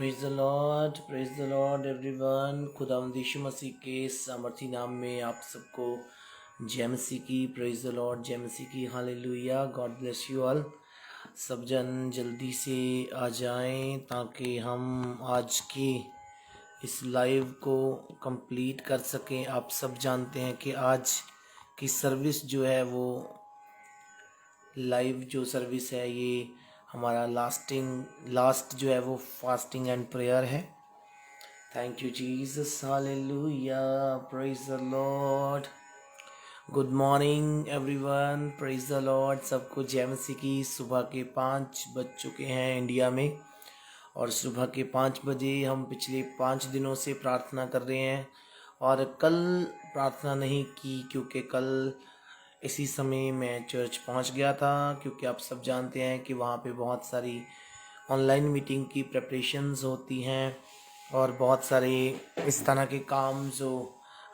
Praise the Lord everyone. खुदावंद यीशु मसीह के सामर्थी नाम में आप सबको जय मसीह की। प्रेज द लॉर्ड, जय मसीह की, hallelujah. God bless you all. सब जन जल्दी से आ जाएं ताकि हम आज की इस लाइव को कंप्लीट कर सकें। आप सब जानते हैं कि आज की सर्विस जो है वो लाइव जो सर्विस है ये हमारा लास्ट जो है वो फास्टिंग एंड प्रेयर है। Thank you Jesus, hallelujah, praise the Lord. Good morning everyone, praise the Lord. सबको जय मसीह की। सुबह के 5 बज चुके हैं इंडिया में और सुबह के 5 बजे हम पिछले 5 दिनों से प्रार्थना कर रहे हैं और कल प्रार्थना नहीं की क्योंकि कल इसी समय मैं चर्च पहुंच गया था, क्योंकि आप सब जानते हैं कि वहाँ पे बहुत सारी ऑनलाइन मीटिंग की प्रिपरेशंस होती हैं और बहुत सारे इस तरह के काम जो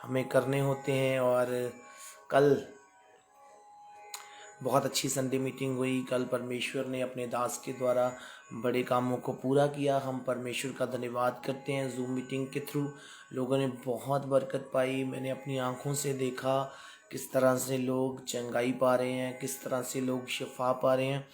हमें करने होते हैं। और कल बहुत अच्छी संडे मीटिंग हुई। कल परमेश्वर ने अपने दास के द्वारा बड़े कामों को पूरा किया। हम परमेश्वर का धन्यवाद करते हैं। जूम मीटिंग के थ्रू लोगों ने बहुत बरकत पाई। मैंने अपनी आंखों से देखा किस तरह से लोग चंगाई पा रहे हैं, किस तरह से लोग शिफा पा रहे हैं।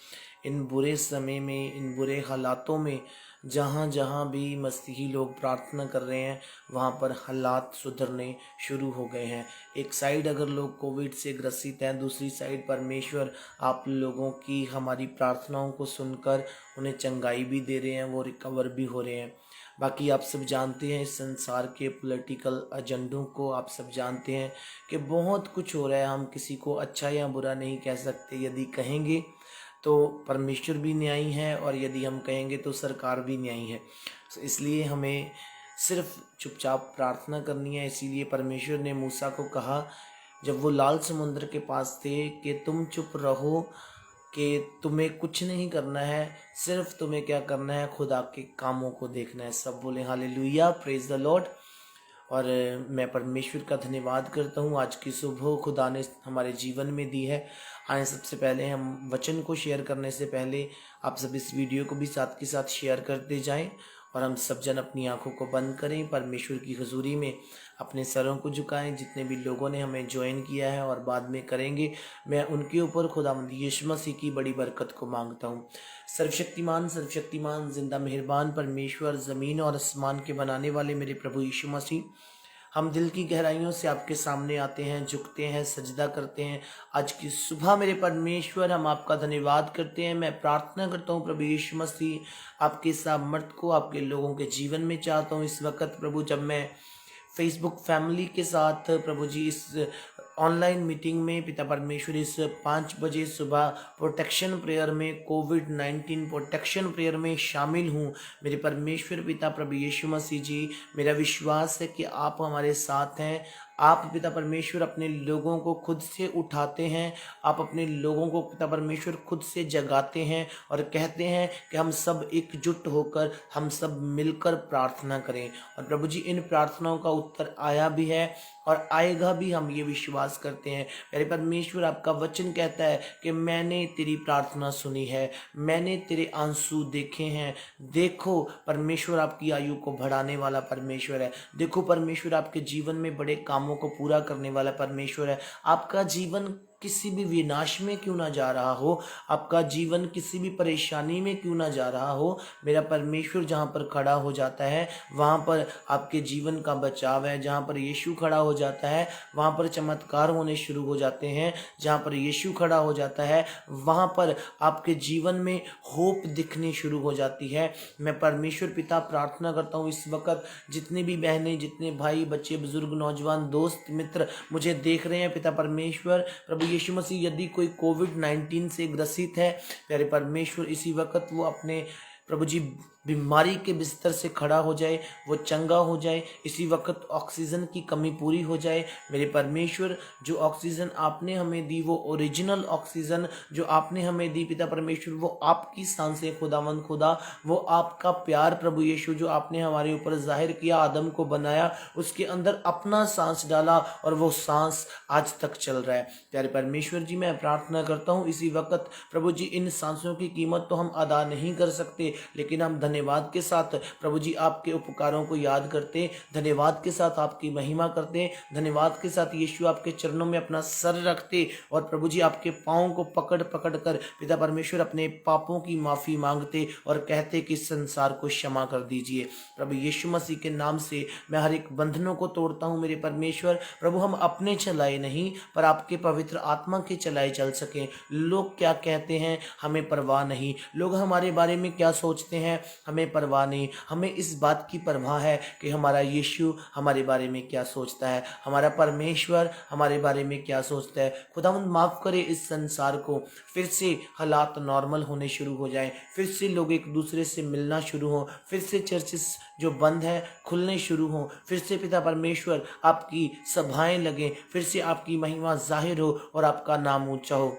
इन बुरे समय में, इन बुरे हालातों में जहाँ जहाँ भी मसीही लोग प्रार्थना कर रहे हैं वहाँ पर हालात सुधरने शुरू हो गए हैं। एक साइड अगर लोग कोविड से ग्रसित हैं, दूसरी साइड परमेश्वर आप लोगों की, हमारी प्रार्थनाओं को सुनकर उन्हें चंगाई भी दे रहे हैं, वो रिकवर भी हो रहे हैं। बाकी आप सब जानते हैं इस संसार के पॉलिटिकल एजेंडों को, आप सब जानते हैं कि बहुत कुछ हो रहा है। हम किसी को अच्छा या बुरा नहीं कह सकते। यदि कहेंगे तो परमेश्वर भी न्यायी है और यदि हम कहेंगे तो सरकार भी न्यायी है। इसलिए हमें सिर्फ चुपचाप प्रार्थना करनी है। इसीलिए परमेश्वर ने मूसा को कहा जब वो लाल समुद्र के पास थे कि तुम चुप रहो, कि तुम्हें कुछ नहीं करना है, सिर्फ तुम्हें क्या करना है, खुदा के कामों को देखना है। सब बोले हालेलुया, प्रेज द लॉर्ड। और मैं परमेश्वर का धन्यवाद करता हूँ आज की सुबह खुदा ने हमारे जीवन में दी है। आए सबसे पहले हम वचन को शेयर करने से पहले आप सब इस वीडियो को भी साथ के साथ शेयर करते जाएं और हम सब जन अपनी आंखों को बंद करें, परमेश्वर की हुजूरी में अपने सरों को झुकाएं। जितने भी लोगों ने हमें ज्वाइन किया है और बाद में करेंगे, मैं उनके ऊपर खुदावंद यीशु मसीह की बड़ी बरकत को मांगता हूँ। सर्वशक्तिमान जिंदा मेहरबान परमेश्वर, ज़मीन और आसमान के बनाने वाले मेरे प्रभु यीशु मसीह, हम दिल की गहराइयों से आपके सामने आते हैं, झुकते हैं, सजदा करते हैं। आज की सुबह मेरे परमेश्वर हम आपका धन्यवाद करते हैं। मैं प्रार्थना करता हूँ प्रभु यीशु मसीह आपके सामर्थ को आपके लोगों के जीवन में चाहता हूँ। इस वक्त प्रभु जब मैं फेसबुक फैमिली के साथ प्रभु जी इस ऑनलाइन मीटिंग में पिता परमेश्वर इस 5 बजे सुबह प्रोटेक्शन प्रेयर में, कोविड-19 प्रोटेक्शन प्रेयर में शामिल हूँ। मेरे परमेश्वर पिता प्रभु यीशु मसीह जी, मेरा विश्वास है कि आप हमारे साथ हैं। आप पिता परमेश्वर अपने लोगों को खुद से उठाते हैं, आप अपने लोगों को पिता परमेश्वर खुद से जगाते हैं और कहते हैं कि हम सब एकजुट होकर, हम सब मिलकर प्रार्थना करें। और प्रभु जी इन प्रार्थनाओं का उत्तर आया भी है और आएगा भी, हम ये विश्वास करते हैं। मेरे परमेश्वर आपका वचन कहता है कि मैंने तेरी प्रार्थना सुनी है, मैंने तेरे आंसू देखे हैं। देखो परमेश्वर आपकी आयु को बढ़ाने वाला परमेश्वर है। देखो परमेश्वर आपके जीवन में बड़े कामों को पूरा करने वाला परमेश्वर है। आपका जीवन किसी भी विनाश में क्यों ना जा रहा हो, आपका जीवन किसी भी परेशानी में क्यों ना जा रहा हो, मेरा परमेश्वर जहाँ पर खड़ा हो जाता है वहाँ पर आपके जीवन का बचाव है। जहाँ पर यीशु खड़ा हो जाता है वहाँ पर चमत्कार होने शुरू हो जाते हैं। जहाँ पर यीशु खड़ा हो जाता है वहाँ पर आपके जीवन में होप दिखनी शुरू हो जाती है। मैं परमेश्वर पिता प्रार्थना करता हूँ इस वक्त जितने भी बहनें, जितने भाई, बच्चे, बुजुर्ग, नौजवान, दोस्त, मित्र मुझे देख रहे हैं पिता परमेश्वर प्रभु यीशु मसीह, यदि कोई कोविड-19 से ग्रसित है प्यारे परमेश्वर, इसी वक्त वो अपने प्रभु जी बीमारी के बिस्तर से खड़ा हो जाए, वो चंगा हो जाए। इसी वक्त ऑक्सीजन की कमी पूरी हो जाए। मेरे परमेश्वर जो ऑक्सीजन आपने हमें दी, वो ओरिजिनल ऑक्सीजन जो आपने हमें दी पिता परमेश्वर, वो आपकी सांसें खुदावंद खुदा, वो आपका प्यार प्रभु यीशु जो आपने हमारे ऊपर जाहिर किया, आदम को बनाया, उसके अंदर अपना सांस डाला और वो सांस आज तक चल रहा है। प्यारे परमेश्वर जी मैं प्रार्थना करता हूँ इसी वक्त प्रभु जी इन सांसों की कीमत तो हम अदा नहीं कर सकते, लेकिन हम धन्यवाद के साथ प्रभु जी आपके उपकारों को याद करते, धन्यवाद के साथ आपकी महिमा करते, धन्यवाद के साथ यीशु आपके चरणों में अपना सर रखते और प्रभु जी आपके पाँव को पकड़ पकड़ कर पिता परमेश्वर अपने पापों की माफ़ी मांगते और कहते कि संसार को क्षमा कर दीजिए। प्रभु यीशु मसीह के नाम से मैं हर एक बंधनों को तोड़ता हूँ मेरे परमेश्वर। प्रभु हम अपने चलाए नहीं पर आपके पवित्र आत्मा के चलाए चल सकें। लोग क्या कहते हैं हमें परवाह नहीं, लोग हमारे बारे में क्या सोचते हैं हमें परवाह नहीं, हमें इस बात की परवाह है कि हमारा यीशु हमारे बारे में क्या सोचता है, हमारा परमेश्वर हमारे बारे में क्या सोचता है। खुदावंद माफ़ करे इस संसार को, फिर से हालात नॉर्मल होने शुरू हो जाए, फिर से लोग एक दूसरे से मिलना शुरू हो, फिर से चर्चेस जो बंद है खुलने शुरू हो, फिर से पिता परमेश्वर आपकी सभाएं लगें, फिर से आपकी महिमा जाहिर हो और आपका नाम ऊंचा हो।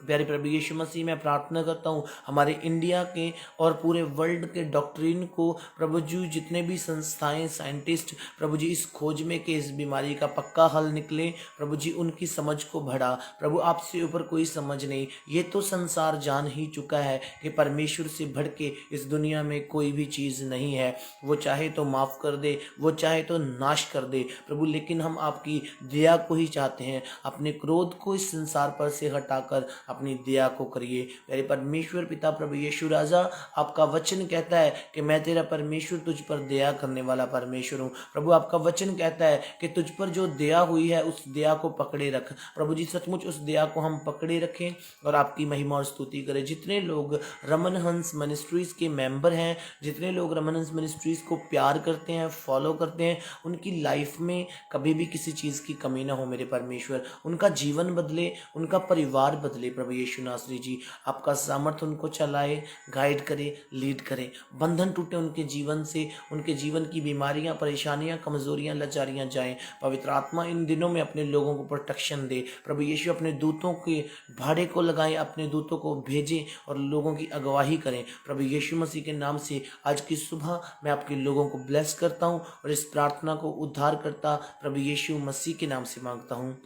प्यारे प्रभु यीशु मसीह मैं प्रार्थना करता हूँ हमारे इंडिया के और पूरे वर्ल्ड के डॉक्ट्रिन को प्रभु जी, जितने भी संस्थाएं साइंटिस्ट प्रभु जी इस खोज में कि इस बीमारी का पक्का हल निकले, प्रभु जी उनकी समझ को बढ़ा। प्रभु आपसे ऊपर कोई समझ नहीं, ये तो संसार जान ही चुका है कि परमेश्वर से बढ़ के इस दुनिया में कोई भी चीज़ नहीं है। वो चाहे तो माफ़ कर दे, वो चाहे तो नाश कर दे प्रभु, लेकिन हम आपकी दया को ही चाहते हैं। अपने क्रोध को इस संसार पर से हटाकर अपनी दया को करिए। मेरे परमेश्वर पिता प्रभु यीशु राजा, आपका वचन कहता है कि मैं तेरा परमेश्वर तुझ पर दया करने वाला परमेश्वर हूँ। प्रभु आपका वचन कहता है कि तुझ पर जो दया हुई है उस दया को पकड़े रख। प्रभु जी सचमुच उस दया को हम पकड़े रखें और आपकी महिमा और स्तुति करें। जितने लोग रमन हंस मिनिस्ट्रीज़ के मेंबर हैं, जितने लोग रमन हंस मिनिस्ट्रीज़ को प्यार करते हैं, फॉलो करते हैं, उनकी लाइफ में कभी भी किसी चीज़ की कमी ना हो मेरे परमेश्वर। उनका जीवन बदले, उनका परिवार बदले प्रभु यीशु नासरी जी। आपका सामर्थ उनको चलाए, गाइड करे, लीड करे, बंधन टूटे उनके जीवन से, उनके जीवन की बीमारियां, परेशानियां, कमजोरियां, लाचारियां जाएं। पवित्र आत्मा इन दिनों में अपने लोगों को प्रोटेक्शन दे। प्रभु यीशु अपने दूतों के भाड़े को लगाएं, अपने दूतों को भेजें और लोगों की अगवाही करें। प्रभु यीशु मसीह के नाम से आज की सुबह मैं आपके लोगों को ब्लेस करता हूँ और इस प्रार्थना को उद्धार करता प्रभु यीशु मसीह के नाम से मांगता हूँ।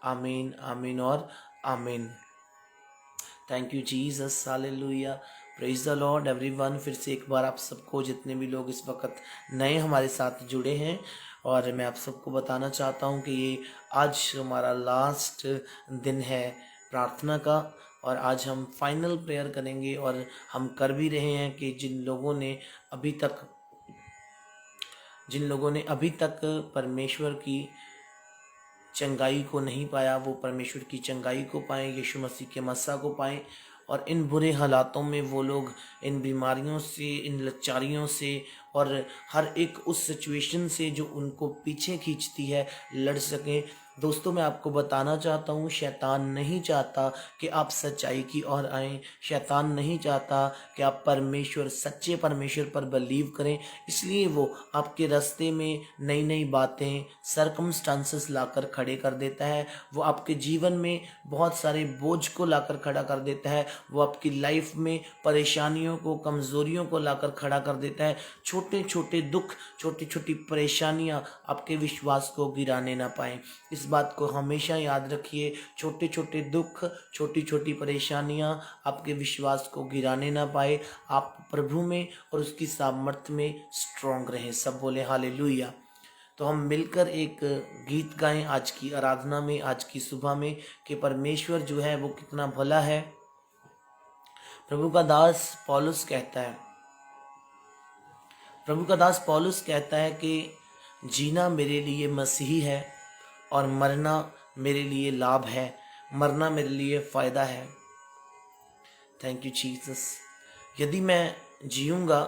आमीन, आमीन और आमीन। Thank you Jesus, hallelujah, praise the Lord everyone. फिर से एक बार आप सबको, जितने भी लोग इस वक्त नए हमारे साथ जुड़े हैं, और मैं आप सबको बताना चाहता हूं कि ये आज हमारा लास्ट दिन है प्रार्थना का, और आज हम फाइनल प्रेयर करेंगे। और हम कर भी रहे हैं कि जिन लोगों ने अभी तक परमेश्वर की चंगाई को नहीं पाया, वो परमेश्वर की चंगाई को पाएं, यीशु मसीह के मस्सा को पाएं। और इन बुरे हालातों में वो लोग इन बीमारियों से, इन लाचारियों से और हर एक उस सिचुएशन से जो उनको पीछे खींचती है, लड़ सकें। दोस्तों मैं आपको बताना चाहता हूँ, शैतान नहीं चाहता कि आप सच्चाई की ओर आएँ। शैतान नहीं चाहता कि आप परमेश्वर, सच्चे परमेश्वर पर बिलीव करें। इसलिए वो आपके रास्ते में नई नई बातें, सर्कमस्टांसेस लाकर खड़े कर देता है। वो आपके जीवन में बहुत सारे बोझ को लाकर खड़ा कर देता है। वो आपकी लाइफ में परेशानियों को, कमज़ोरियों को लाकर खड़ा कर देता है। छोटे छोटे दुख, छोटी छोटी परेशानियां आपके विश्वास को गिराने ना पाएं। इस बात को हमेशा याद रखिए, छोटे छोटे दुख, छोटी छोटी परेशानियां आपके विश्वास को गिराने ना पाए। आप प्रभु में और उसकी सामर्थ्य में स्ट्रांग रहें। सब बोले हालेलुया। तो हम मिलकर एक गीत गाएं आज की आराधना में, आज की सुबह में, कि परमेश्वर जो है वो कितना भला है। प्रभु का दास पौलुस कहता है कि जीना मेरे लिए मसीही है और मरना मेरे लिए लाभ है, मरना मेरे लिए फ़ायदा है। Thank you Jesus. यदि मैं जीऊँगा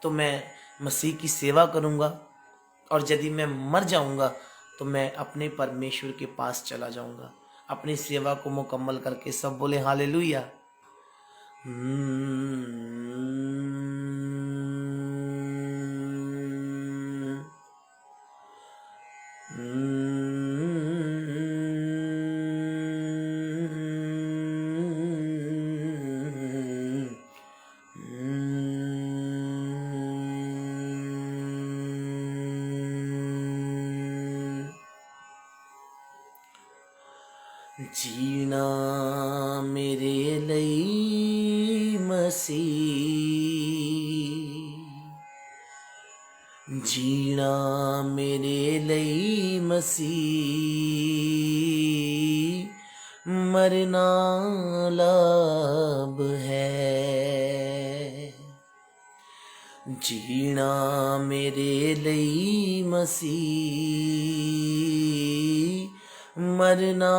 तो मैं मसीह की सेवा करूँगा, और यदि मैं मर जाऊँगा तो मैं अपने परमेश्वर के पास चला जाऊँगा अपनी सेवा को मुकम्मल करके। सब बोले हालेलुया। जीना मेरे ਲਈ मसीह जीना मेरे ਲਈ मसीह मरना लाभ है जीना मेरे ਲਈ मसीह मरना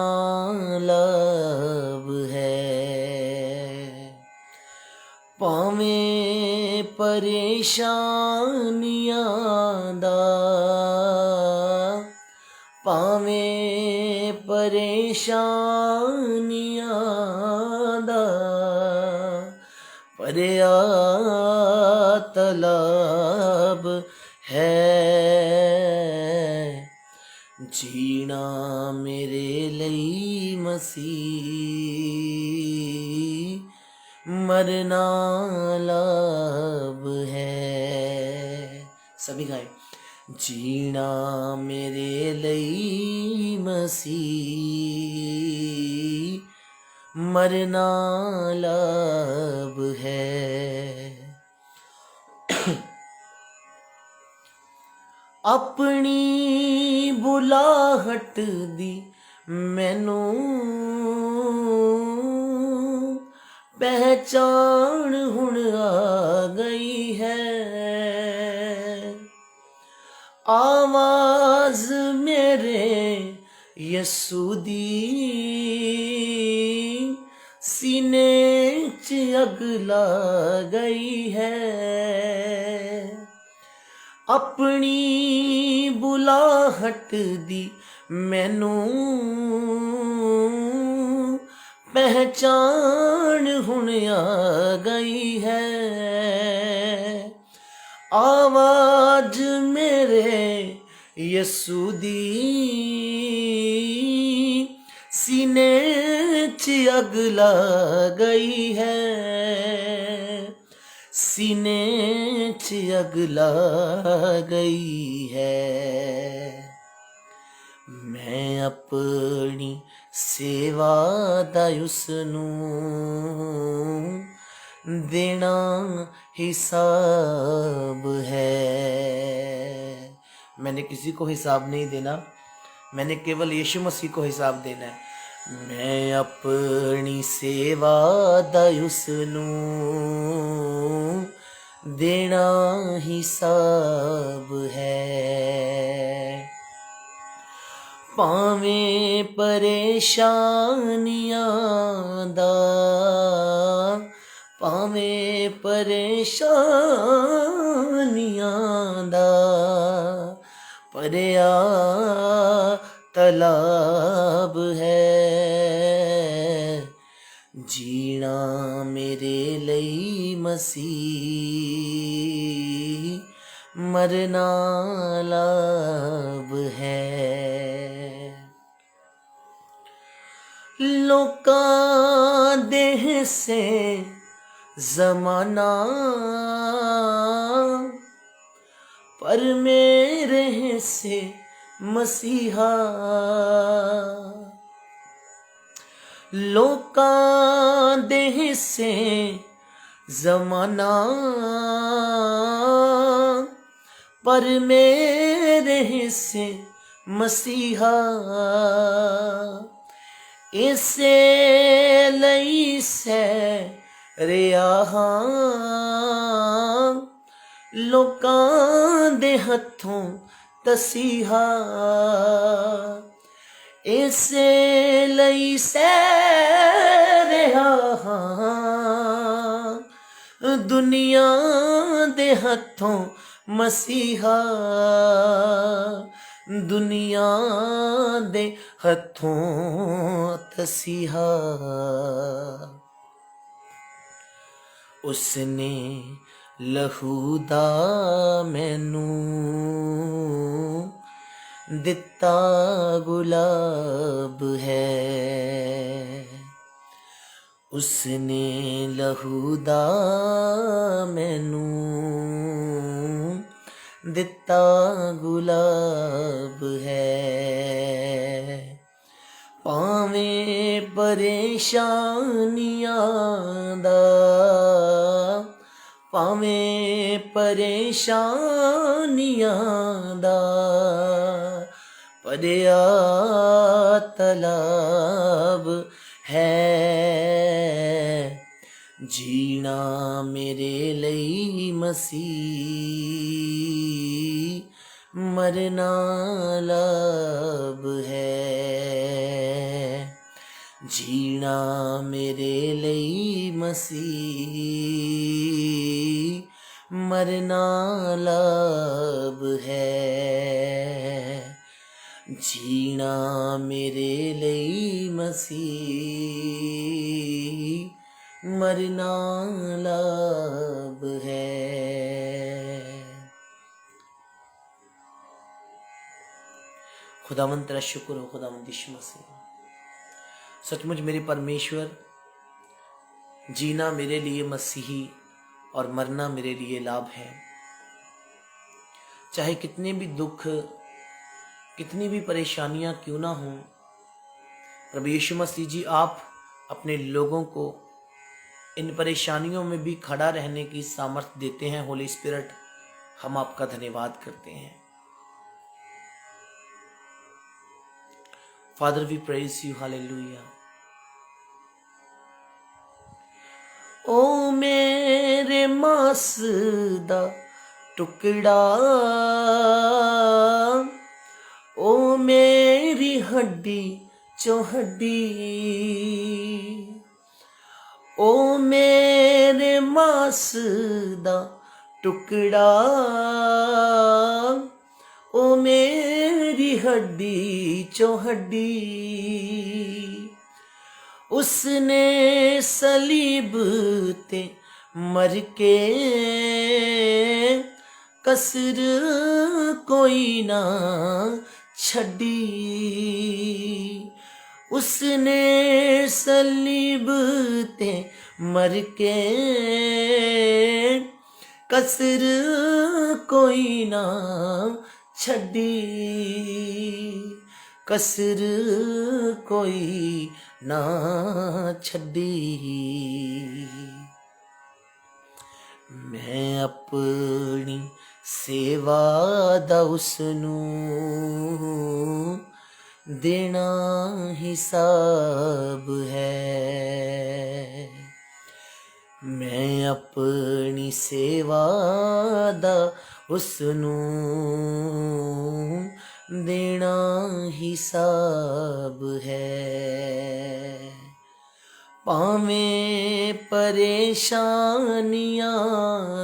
लाभ है ਭਾਵੇਂ ਪਰੇਸ਼ਾਨੀਆਂ ਦਾ ਭਾਵੇਂ ਪਰੇਸ਼ਾਨੀਆਂ ਦਾ ਭਰਿਆ ਤਲਾਬ ਹੈ ਜੀਣਾ ਮੇਰੇ ਲਈ ਮਸੀਹ मरना लाभ है। सभी गाए जीना मेरे ਲਈ मसीह मरना लाभ है अपनी बुलाहट दी मैनू पहचान हुण आ गई है आवाज मेरे यसू दी सीने च अग ला गई है अपनी बुलाहट दी मैनू पहचान हुण आ गई है आवाज मेरे यसू दी सीने च अग ला गई है सीने च अग ला गई है मैं अपनी सेवा दा उसनूं देना हिसाब है मैंने किसी को हिसाब नहीं देना मैंने केवल यीशु मसीह को हिसाब देना है मैं अपनी सेवा दा उसनूं देना हिसाब है ਭਾਵੇਂ ਪਰੇਸ਼ਾਨੀਆਂ ਦਾ ਭਾਵੇਂ ਪਰੇਸ਼ਾਨੀਆਂ ਦਾ ਭਰਿਆ ਤਲਾਬ ਹੈ ਜੀਣਾ ਮੇਰੇ ਲਈ ਮਸੀਹ ਮਰਨਾ ਲਾਭ ਹੈ लोकां देह से जमाना पर मेरे से मसीहा लोकां देह से जमाना पर मेरे से मसीहा इसे लई सै रिया हां लोकां दे हत्थों तसीहा इसे लई सै रिया हां दुनिया दे हत्थों मसीहा दुनिया दे हथों तसीहा उसने लहू दा मैनू दिता गुलाब है उसने लहू दा मैनू दिता गुलाब है भावें परेशानियां दा भावें परेशानियां दा पड़िया तलाब है, जीना मेरे ਲਈ मसीह मरना लाभ है, जीना मेरे ਲਈ मसीह मरना लाभ है, जीना मेरे ਲਈ मसीह मरना लाभ है। खुदावंद तेरा शुक्र हो खुदावंद यीशु मसीह, सचमुच मेरे परमेश्वर, जीना मेरे लिए मसीही और मरना मेरे लिए लाभ है। चाहे कितने भी दुख, कितनी भी परेशानियां क्यों ना हों, प्रभु यीशु मसीह जी आप अपने लोगों को इन परेशानियों में भी खड़ा रहने की सामर्थ्य देते हैं। होली स्पिरिट, हम आपका धन्यवाद करते हैं। Father we praise you, hallelujah. ओ मेरे मास दा टुकड़ा, ओ मेरी हड्डी चो हड्डी, ओ मेरे मास दा टुकड़ा, ओ मेरी हड्डी चो हड्डी, उसने सलीब ते मर के कसर कोई ना छड़ी, उसने सलीब ते मर के कसर कोई ना छड़ी, कसर कोई ना छड़ी। मैं अपनी सेवा दा उसनू देना हिसाब है, मैं अपनी सेवा दा उसनू देना हिसाब है, भावें परेशानियां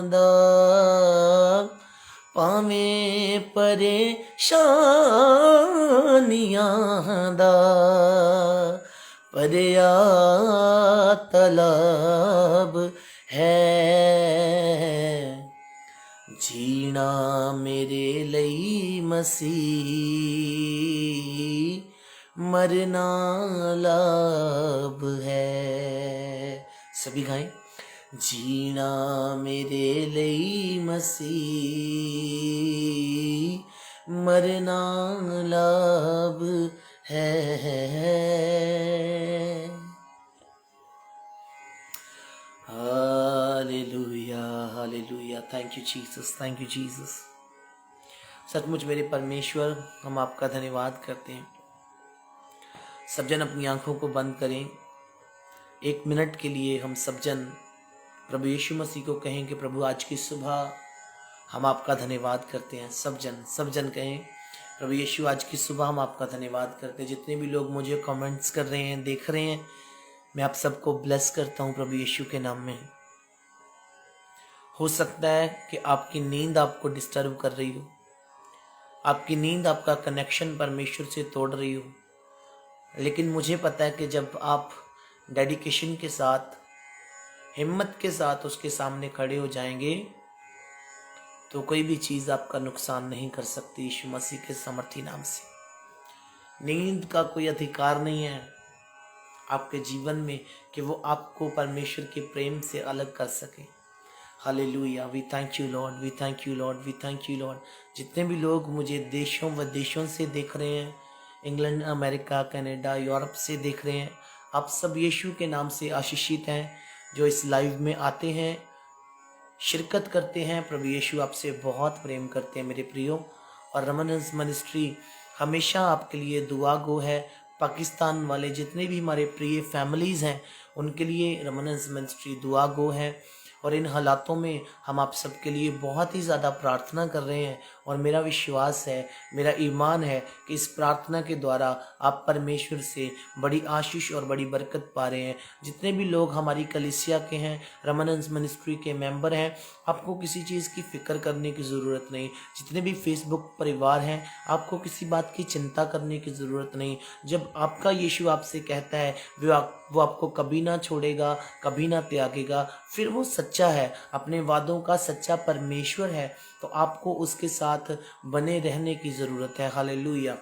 दा, भावें परेशानियां दा पड़िया तलाब है, जीना मेरे ਲਈ मसीह मरना लाभ है। सभी गाएं, जीना मेरे ਲਈ मसीह मरना लाभ है। Hallelujah, hallelujah. Thank you Jesus, thank you Jesus. सचमुच मेरे परमेश्वर, हम आपका धन्यवाद करते हैं। सब जन अपनी आंखों को बंद करें। 1 मिनट के लिए हम सब जन प्रभु यीशु मसीह को कहें कि प्रभु आज की सुबह हम आपका धन्यवाद करते हैं। सब जन कहें, प्रभु यीशु आज की सुबह हम आपका धन्यवाद करते हैं। जितने भी लोग मुझे कमेंट्स कर रहे हैं, देख रहे हैं, मैं आप सबको ब्लेस करता हूँ प्रभु यीशु के नाम में। हो सकता है कि आपकी नींद आपको डिस्टर्ब कर रही हो, आपकी नींद आपका कनेक्शन परमेश्वर से तोड़ रही हो, लेकिन मुझे पता है कि जब आप डेडिकेशन के साथ, हिम्मत के साथ उसके सामने खड़े हो जाएंगे तो कोई भी चीज़ आपका नुकसान नहीं कर सकती यीशु मसीह के समर्थी नाम से। नींद का कोई अधिकार नहीं है आपके जीवन में कि वो आपको परमेश्वर के प्रेम से अलग कर सके। Hallelujah, we thank you Lord, we thank you Lord, we thank you Lord. जितने भी लोग मुझे देशों व देशों से देख रहे हैं, इंग्लैंड, अमेरिका, कनाडा, यूरोप से देख रहे हैं, आप सब यीशु के नाम से आशीषित हैं। जो इस लाइव में आते हैं, शिरकत करते हैं। प्रभु यीशु आपसे बहुत प्रेम करते हैं मेरे प्रियो। और रमनस मिनिस्ट्री हमेशा आपके लिए दुआ गो है। पाकिस्तान वाले जितने भी हमारे प्रिय फैमिलीज़ हैं उनके लिए रमनस मिनिस्ट्री दुआ गो है। और इन हालातों में हम आप सबके लिए बहुत ही ज़्यादा प्रार्थना कर रहे हैं। और मेरा विश्वास है, मेरा ईमान है कि इस प्रार्थना के द्वारा आप परमेश्वर से बड़ी आशीष और बड़ी बरकत पा रहे हैं। जितने भी लोग हमारी कलीसिया के हैं, रमनस मिनिस्ट्री के मेंबर हैं, आपको किसी चीज़ की फ़िक्र करने की ज़रूरत नहीं। जितने भी फेसबुक परिवार हैं, आपको किसी बात की चिंता करने की ज़रूरत नहीं। जब आपका यीशु आपसे कहता है वो आपको कभी ना छोड़ेगा, कभी ना त्यागेगा, फिर वो सच्चा है, अपने वादों का सच्चा परमेश्वर है। तो आपको उसके साथ बने रहने की ज़रूरत है। हालेलुया।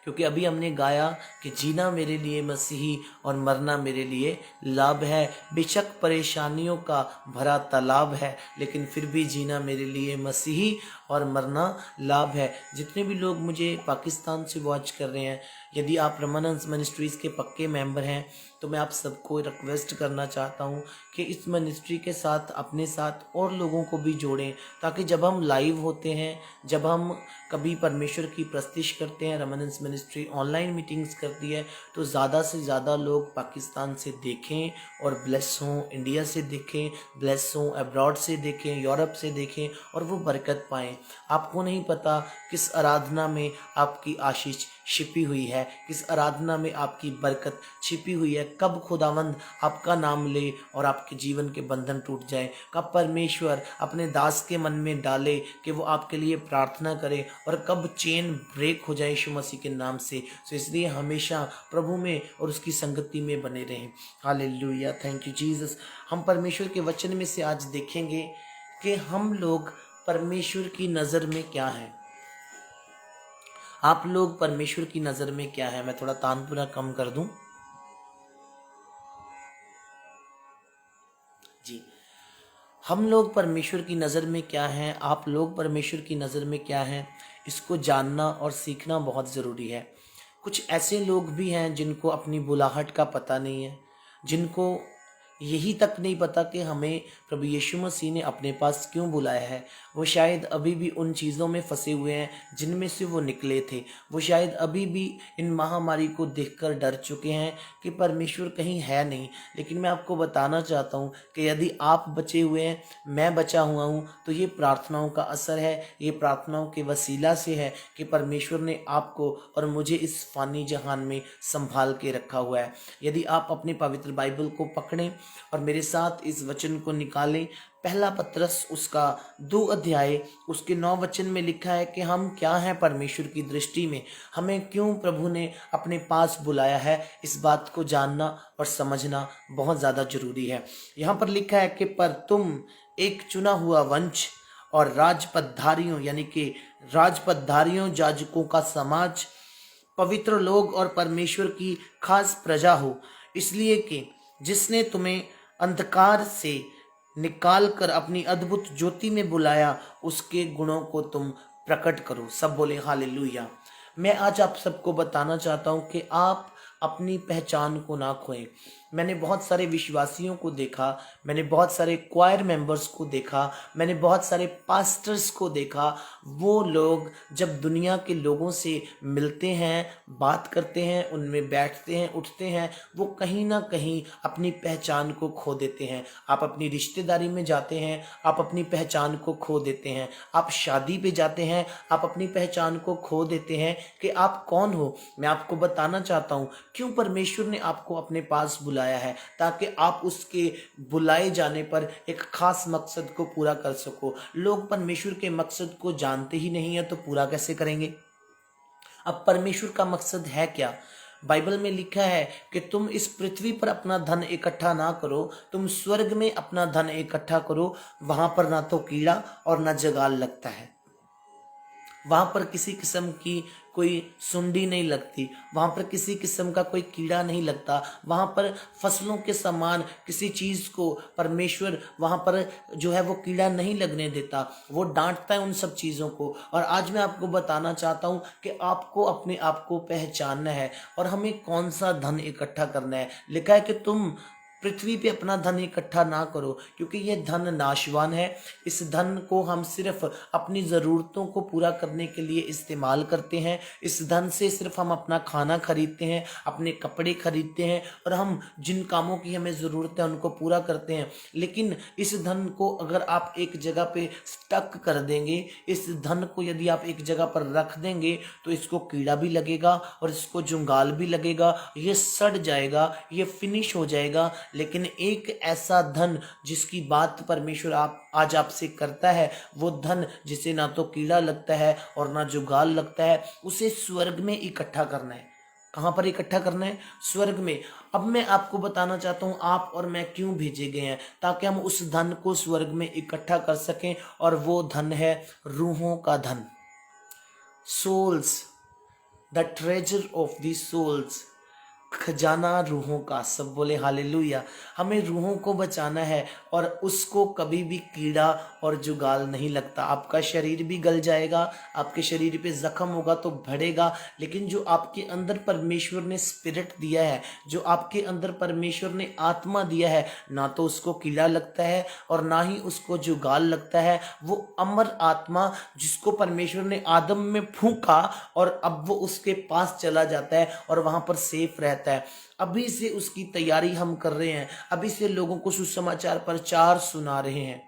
क्योंकि अभी हमने गाया कि जीना मेरे लिए मसीही और मरना मेरे लिए लाभ है। बेशक परेशानियों का भरा तालाब है, लेकिन फिर भी जीना मेरे लिए मसीही और मरना लाभ है। जितने भी लोग मुझे पाकिस्तान से वॉच कर रहे हैं, यदि आप रमनस मिनिस्ट्रीज़ के पक्के मेंबर हैं तो मैं आप सबको रिक्वेस्ट करना चाहता हूं कि इस मिनिस्ट्री के साथ अपने साथ और लोगों को भी जोड़ें, ताकि जब हम लाइव होते हैं, जब हम कभी परमेश्वर की प्रस्तिश करते हैं, रमनस मिनिस्ट्री ऑनलाइन मीटिंग्स करती है, तो ज़्यादा से ज़्यादा लोग पाकिस्तान से देखें और ब्लेस हों, इंडिया से देखें, ब्लेस हों, अब्रॉड से देखें, यूरोप से देखें और वो बरकत पाएँ। आपको नहीं पता किस आराधना में आपकी आशीष छिपी हुई है, किस आराधना में आपकी बरकत छिपी हुई है। कब खुदावंद आपका नाम ले और आपके जीवन के बंधन टूट जाए, कब परमेश्वर अपने दास के मन में डाले कि वो आपके लिए प्रार्थना करे, और कब चेन ब्रेक हो जाए यीशु मसीह के नाम से। तो इसलिए हमेशा प्रभु में और उसकी संगति में बने रहें। Hallelujah, thank you Jesus. हम परमेश्वर के वचन में से आज देखेंगे कि हम लोग परमेश्वर की नज़र में क्या हैं। आप लोग परमेश्वर की नज़र में क्या है। मैं थोड़ा तानपुरा कम कर दूं जी। हम लोग परमेश्वर की नज़र में क्या हैं, आप लोग परमेश्वर की नज़र में क्या हैं, इसको जानना और सीखना बहुत ज़रूरी है। कुछ ऐसे लोग भी हैं जिनको अपनी बुलाहट का पता नहीं है, जिनको यही तक नहीं पता कि हमें प्रभु यीशु मसीह ने अपने पास क्यों बुलाया है। वो शायद अभी भी उन चीज़ों में फंसे हुए हैं जिनमें से वो निकले थे। वो शायद अभी भी इन महामारी को देखकर डर चुके हैं कि परमेश्वर कहीं है नहीं। लेकिन मैं आपको बताना चाहता हूँ कि यदि आप बचे हुए हैं, मैं बचा हुआ हूँ, तो ये प्रार्थनाओं का असर है, ये प्रार्थनाओं के वसीला से है कि परमेश्वर ने आपको और मुझे इस फ़ानी जहान में संभाल के रखा हुआ है। यदि आप अपने पवित्र बाइबल को पकड़ें और मेरे साथ इस वचन को निकालें, पहला पत्रस उसका 2 अध्याय उसके 9 वचन में लिखा है कि हम क्या हैं परमेश्वर की दृष्टि में, हमें क्यों प्रभु ने अपने पास बुलाया है। इस बात को जानना और समझना बहुत ज़्यादा जरूरी है। यहाँ पर लिखा है कि पर तुम एक चुना हुआ वंश और राजपदधारियों, यानी कि राजपदधारियों, याजकों का समाज, पवित्र लोग और परमेश्वर की खास प्रजा हो, इसलिए कि जिसने तुम्हें अंधकार से निकाल कर अपनी अद्भुत ज्योति में बुलाया, उसके गुणों को तुम प्रकट करो। सब बोले हालेलुया। मैं आज आप सबको बताना चाहता हूं कि आप अपनी पहचान को ना खोएं। मैंने बहुत सारे विश्वासियों को देखा, मैंने बहुत सारे क्वायर मेंबर्स को देखा, मैंने बहुत सारे पास्टर्स को देखा। वो लोग जब दुनिया के लोगों से मिलते हैं, बात करते हैं, उनमें बैठते हैं, उठते हैं, वो कहीं ना कहीं अपनी पहचान को खो देते हैं। आप अपनी रिश्तेदारी में जाते हैं, आप अपनी पहचान को खो देते हैं। आप शादी पे जाते हैं, आप अपनी पहचान को खो देते हैं कि आप कौन हो। मैं आपको बताना चाहता हूँ क्यों परमेश्वर ने आपको अपने पास बुलाया है, ताकि आप उसके बुलाए जाने पर एक खास मकसद को पूरा कर सको। लोग परमेश्वर के मकसद को जानते ही नहीं है तो पूरा कैसे करेंगे। अब परमेश्वर का मकसद है क्या। बाइबल में लिखा है कि तुम इस पृथ्वी पर अपना धन इकट्ठा ना करो, तुम स्वर्ग में अपना धन इकट्ठा करो। वहां पर ना तो कीड़ा और ना जगाल लगता है, वहां पर किसी किस्म की कोई सुंडी नहीं लगती, वहां पर किसी किस्म का कोई कीड़ा नहीं लगता। वहां पर फसलों के समान किसी चीज को परमेश्वर वहां पर जो है वो कीड़ा नहीं लगने देता, वो डांटता है उन सब चीजों को। और आज मैं आपको बताना चाहता हूं कि आपको अपने आप को पहचानना है और हमें कौन सा धन इकट्ठा करना है। लिखा है कि तुम पृथ्वी पे अपना धन इकट्ठा ना करो, क्योंकि ये धन नाशवान है। इस धन को हम सिर्फ अपनी ज़रूरतों को पूरा करने के लिए इस्तेमाल करते हैं। इस धन से सिर्फ हम अपना खाना खरीदते हैं, अपने कपड़े खरीदते हैं, और हम जिन कामों की हमें ज़रूरत है उनको पूरा करते हैं। लेकिन इस धन को अगर आप एक जगह पे स्टक कर देंगे, इस धन को यदि आप एक जगह पर रख देंगे, तो इसको कीड़ा भी लगेगा और इसको जुंगाल भी लगेगा, ये सड़ जाएगा, ये फिनिश हो जाएगा। लेकिन एक ऐसा धन जिसकी बात परमेश्वर आप आज आपसे करता है, वो धन जिसे ना तो कीड़ा लगता है और ना जुगाल लगता है, उसे स्वर्ग में इकट्ठा करना है। कहाँ पर इकट्ठा करना है? स्वर्ग में। अब मैं आपको बताना चाहता हूँ आप और मैं क्यों भेजे गए हैं, ताकि हम उस धन को स्वर्ग में इकट्ठा कर सकें, और वो धन है रूहों का धन, souls, the treasure of the souls, खजाना रूहों का। सब बोले हालेलुया। हमें रूहों को बचाना है, और उसको कभी भी कीड़ा और जुगाल नहीं लगता। आपका शरीर भी गल जाएगा, आपके शरीर पे जख्म होगा तो बढ़ेगा, लेकिन जो आपके अंदर परमेश्वर ने स्पिरिट दिया है, जो आपके अंदर परमेश्वर ने आत्मा दिया है, ना तो उसको कीड़ा लगता है और ना ही उसको जुगाल लगता है। वो अमर आत्मा जिसको परमेश्वर ने आदम में फूंका, और अब वो उसके पास चला जाता है और वहां पर सेफ रहता है। अभी से उसकी तैयारी हम कर रहे हैं, अभी से लोगों को सुसमाचार प्रचार सुना रहे हैं,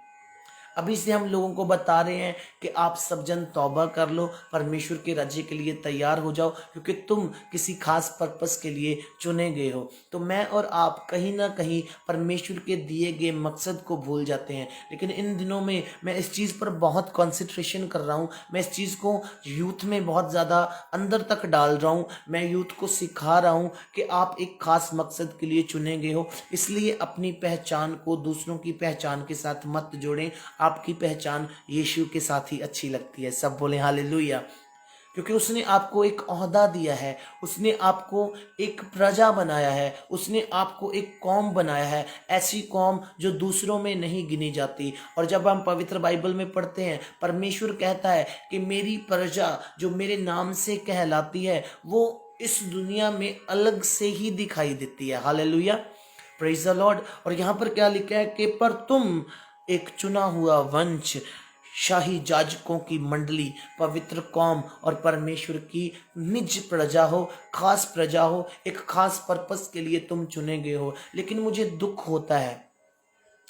अभी से हम लोगों को बता रहे हैं कि आप सब जन तौबा कर लो, परमेश्वर के राज्य के लिए तैयार हो जाओ, क्योंकि तुम किसी खास पर्पस के लिए चुने गए हो। तो मैं और आप कहीं ना कहीं परमेश्वर के दिए गए मकसद को भूल जाते हैं। लेकिन इन दिनों में मैं इस चीज़ पर बहुत कंसंट्रेशन कर रहा हूँ, मैं इस चीज़ को यूथ में बहुत ज़्यादा अंदर तक डाल रहा हूँ। मैं यूथ को सिखा रहा हूँ कि आप एक खास मकसद के लिए चुने गए हो, इसलिए अपनी पहचान को दूसरों की पहचान के साथ मत जोड़ें। आपकी पहचान यीशु के साथ ही अच्छी लगती है। सब बोले हालेलुया। क्योंकि उसने आपको एक ओहदा दिया है, उसने आपको एक प्रजा बनाया है, उसने आपको एक कौम बनाया है, ऐसी कौम जो दूसरों में नहीं गिनी जाती। और जब हम पवित्र बाइबल में पढ़ते हैं, परमेश्वर कहता है कि मेरी प्रजा जो मेरे नाम से कहलाती है, वो इस दुनिया में अलग से ही दिखाई देती है। Hallelujah, praise the Lord. और यहाँ पर क्या लिखा है कि पर तुम एक चुना हुआ वंश, शाही जाजकों की मंडली, पवित्र कौम और परमेश्वर की निज प्रजा हो, खास प्रजा हो, एक खास पर्पस के लिए तुम चुने गए हो। लेकिन मुझे दुख होता है,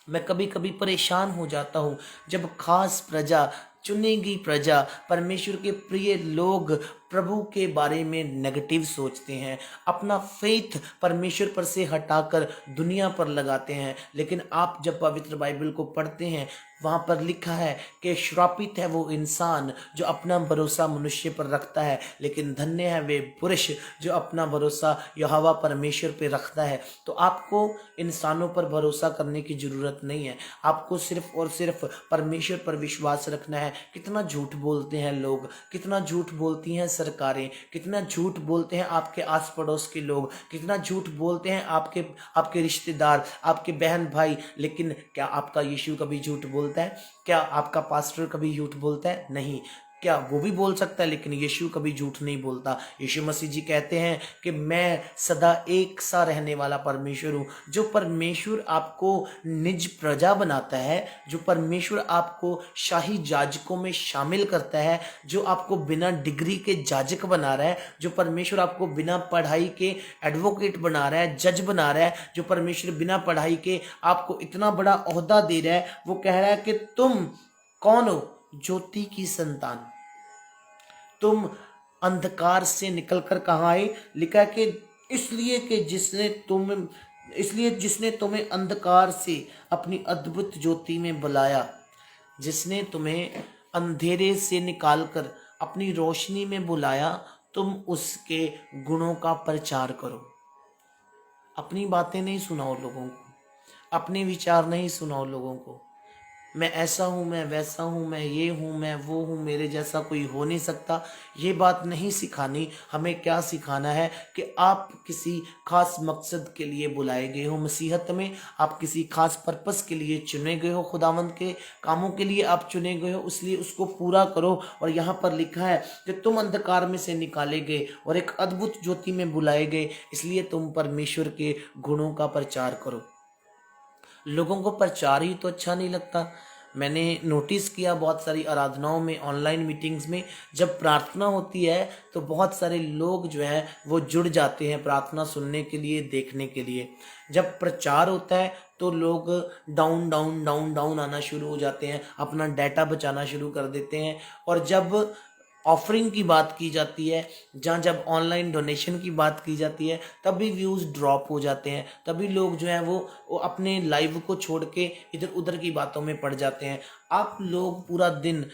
मैं कभी कभी परेशान हो जाता हूँ जब खास प्रजा, चुनी गई प्रजा, परमेश्वर के प्रिय लोग प्रभु के बारे में नेगेटिव सोचते हैं, अपना फेथ परमेश्वर पर से हटाकर दुनिया पर लगाते हैं। लेकिन आप जब पवित्र बाइबल को पढ़ते हैं, वहाँ पर लिखा है कि श्रापित है वो इंसान जो अपना भरोसा मनुष्य पर रखता है, लेकिन धन्य है वे पुरुष जो अपना भरोसा यहोवा परमेश्वर पर रखता है। तो आपको इंसानों पर भरोसा करने की ज़रूरत नहीं है, आपको सिर्फ और सिर्फ परमेश्वर पर विश्वास रखना है। कितना झूठ बोलते हैं लोग, कितना झूठ बोलती हैं सरकारें, कितना झूठ बोलते हैं आपके आस पड़ोस के लोग, कितना झूठ बोलते हैं आपके रिश्तेदार, आपके बहन भाई। लेकिन क्या आपका यीशु कभी झूठ बोलता है? क्या आपका पास्टर कभी झूठ बोलता है? नहीं। क्या वो भी बोल सकता है, लेकिन यीशु कभी झूठ नहीं बोलता। यीशु मसीह जी कहते हैं कि मैं सदा एक सा रहने वाला परमेश्वर हूँ। जो परमेश्वर आपको निज प्रजा बनाता है, जो परमेश्वर आपको शाही जाजकों में शामिल करता है, जो आपको बिना डिग्री के जाजक बना रहा है, जो परमेश्वर आपको बिना पढ़ाई के एडवोकेट बना रहा है, जज बना रहा है, जो परमेश्वर बिना पढ़ाई के आपको इतना बड़ा ओहदा दे रहा है, वो कह रहा है कि तुम कौन हो? ज्योति की संतान। तुम अंधकार से निकलकर कहाँ आए? लिखा कि इसलिए जिसने तुम्हें अंधकार से अपनी अद्भुत ज्योति में बुलाया, जिसने तुम्हें अंधेरे से निकालकर अपनी रोशनी में बुलाया, तुम उसके गुणों का प्रचार करो। अपनी बातें नहीं सुनाओ लोगों को, अपने विचार नहीं सुनाओ लोगों को। मैं ऐसा हूँ, मैं वैसा हूँ, मैं ये हूँ, मैं वो हूँ, मेरे जैसा कोई हो नहीं सकता। ये बात नहीं सिखानी। हमें क्या सिखाना है कि आप किसी खास मकसद के लिए बुलाए गए हो मसीहत में, आप किसी खास पर्पस के लिए चुने गए हो, खुदावंद के कामों के लिए आप चुने गए हो, इसलिए उसको पूरा करो। और यहाँ पर लिखा है कि तुम अंधकार में से निकाले गए और एक अद्भुत ज्योति में बुलाए गए, इसलिए तुम परमेश्वर के गुणों का प्रचार करो। लोगों को प्रचार ही तो अच्छा नहीं लगता। मैंने नोटिस किया बहुत सारी आराधनाओं में, ऑनलाइन मीटिंग्स में जब प्रार्थना होती है तो बहुत सारे लोग जो हैं वो जुड़ जाते हैं प्रार्थना सुनने के लिए, देखने के लिए। जब प्रचार होता है तो लोग डाउन डाउन डाउन डाउन आना शुरू हो जाते हैं, अपना डाटा बचाना शुरू कर देते हैं। और जब ऑफरिंग की बात की जाती है, जब ऑनलाइन डोनेशन की बात की जाती है, तभी व्यूज़ ड्रॉप हो जाते हैं, तभी लोग जो हैं वो अपने लाइव को छोड़ के इधर उधर की बातों में पड़ जाते हैं। आप लोग पूरा दिन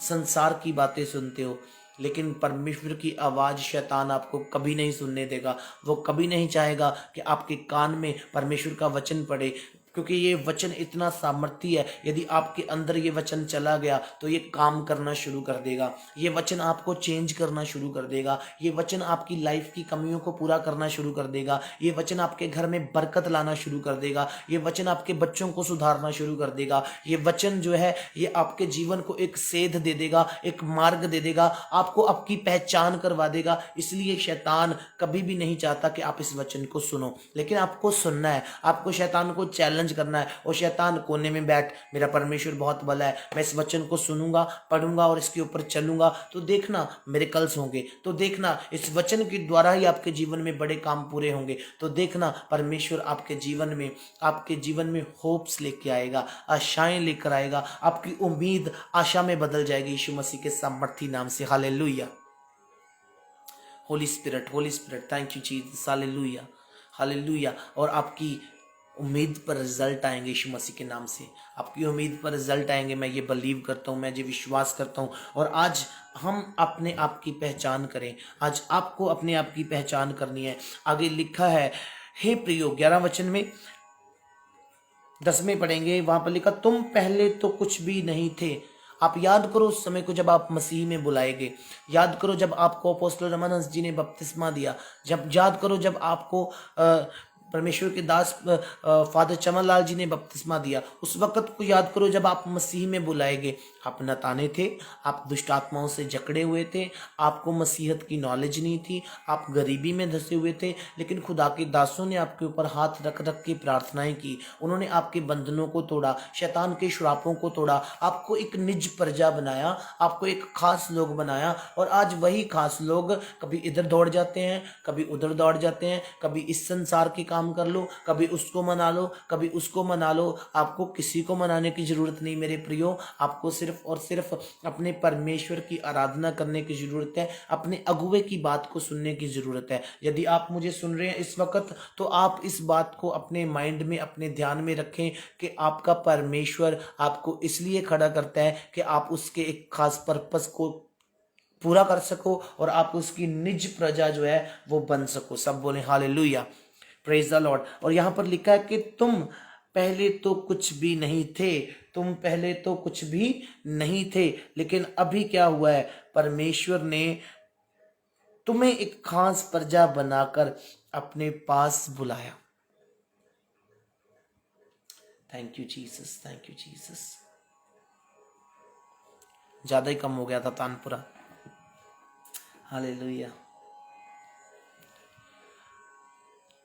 संसार की बातें सुनते हो, लेकिन परमेश्वर की आवाज़ शैतान आपको कभी नहीं सुनने देगा। वो कभी नहीं चाहेगा कि आपके कान में परमेश्वर का वचन पड़े, क्योंकि ये वचन इतना सामर्थी है। यदि आपके अंदर ये वचन चला गया तो ये काम करना शुरू कर देगा। ये वचन आपको चेंज करना शुरू कर देगा। ये वचन आपकी लाइफ की कमियों को पूरा करना शुरू कर देगा। ये वचन आपके घर में बरकत लाना शुरू कर देगा। ये वचन आपके बच्चों को सुधारना शुरू कर देगा। ये वचन जो है ये आपके जीवन को एक सेध दे देगा, एक मार्ग दे देगा, आपको आपकी पहचान करवा देगा। इसलिए शैतान कभी भी नहीं चाहता कि आप इस वचन को सुनो, लेकिन आपको सुनना है। आपको शैतान को चैलेंज करना है। और शैतान कोने में बैठ, मेरा परमेश्वर बहुत भला है, मैं इस वचन को सुनूंगा, पढ़ूंगा और इसके ऊपर चलूंगा तो देखना मिरेकल्स होंगे, तो देखना इस वचन के द्वारा ही आपके जीवन में बड़े काम पूरे होंगे, तो देखना परमेश्वर आपके जीवन में होप्स लेके आएगा, आशाएं लेकर आएगा। आपकी उम्मीद आशा में बदल जाएगी यीशु मसीह के सामर्थी नाम से। Hallelujah. Holi spirit thank you Jesus. Hallelujah hallelujah. और आपकी उम्मीद पर रिजल्ट आएंगे यीशु मसीह के नाम से। आपकी उम्मीद पर रिजल्ट आएंगे, मैं ये बिलीव करता हूँ, मैं ये विश्वास करता हूँ। और आज हम अपने आप की पहचान करें। आज आपको अपने आप की पहचान करनी है। आगे लिखा है, हे प्रियो, 11 वचन में 10 में पढ़ेंगे, वहां पर लिखा, तुम पहले तो कुछ भी नहीं थे। आप याद करो उस समय को जब आप मसीह में बुलाए गए। याद करो जब आपको अपोस्तल रमानंद जी ने बपतिस्मा दिया। जब याद करो जब आपको परमेश्वर के दास फादर चमन लाल जी ने बपतिस्मा दिया। उस वक़्त को याद करो जब आप मसीह में बुलाए गए। आप नताने थे, आप दुष्ट आत्माओं से जकड़े हुए थे, आपको मसीहत की नॉलेज नहीं थी, आप गरीबी में धंसे हुए थे, लेकिन खुदा के दासों ने आपके ऊपर हाथ रख रख के प्रार्थनाएं की। उन्होंने आपके बंधनों को तोड़ा, शैतान के श्रापों को तोड़ा, आपको एक निज प्रजा बनाया, आपको एक खास लोग बनाया। और आज वही खास लोग कभी इधर दौड़ जाते हैं, कभी उधर दौड़ जाते हैं, कभी इस संसार के काम कर लो, कभी उसको मना लो, कभी उसको मना लो। आपको किसी को मनाने की जरूरत नहीं मेरे प्रियो, आपको सिर्फ और सिर्फ अपने परमेश्वर की आराधना करने की जरूरत है, अपने अगुवे की बात को सुनने की जरूरत है। यदि आप मुझे सुन रहे हैं इस वक्त, तो आप इस बात को अपने माइंड में, अपने ध्यान में रखें कि आपका परमेश्वर आपको इसलिए खड़ा करता है कि आप उसके एक खास पर्पस को पूरा कर सको और आप उसकी निज प्रजा जो है वो बन सको। सब बोले हालेलुया, प्रेज द लॉर्ड। और यहाँ पर लिखा है कि तुम पहले तो कुछ भी नहीं थे, तुम पहले तो कुछ भी नहीं थे, लेकिन अभी क्या हुआ है, परमेश्वर ने तुम्हें एक खास प्रजा बनाकर अपने पास बुलाया। Thank you Jesus, thank you Jesus. ज्यादा ही कम हो गया था तानपुरा। हालेलुया।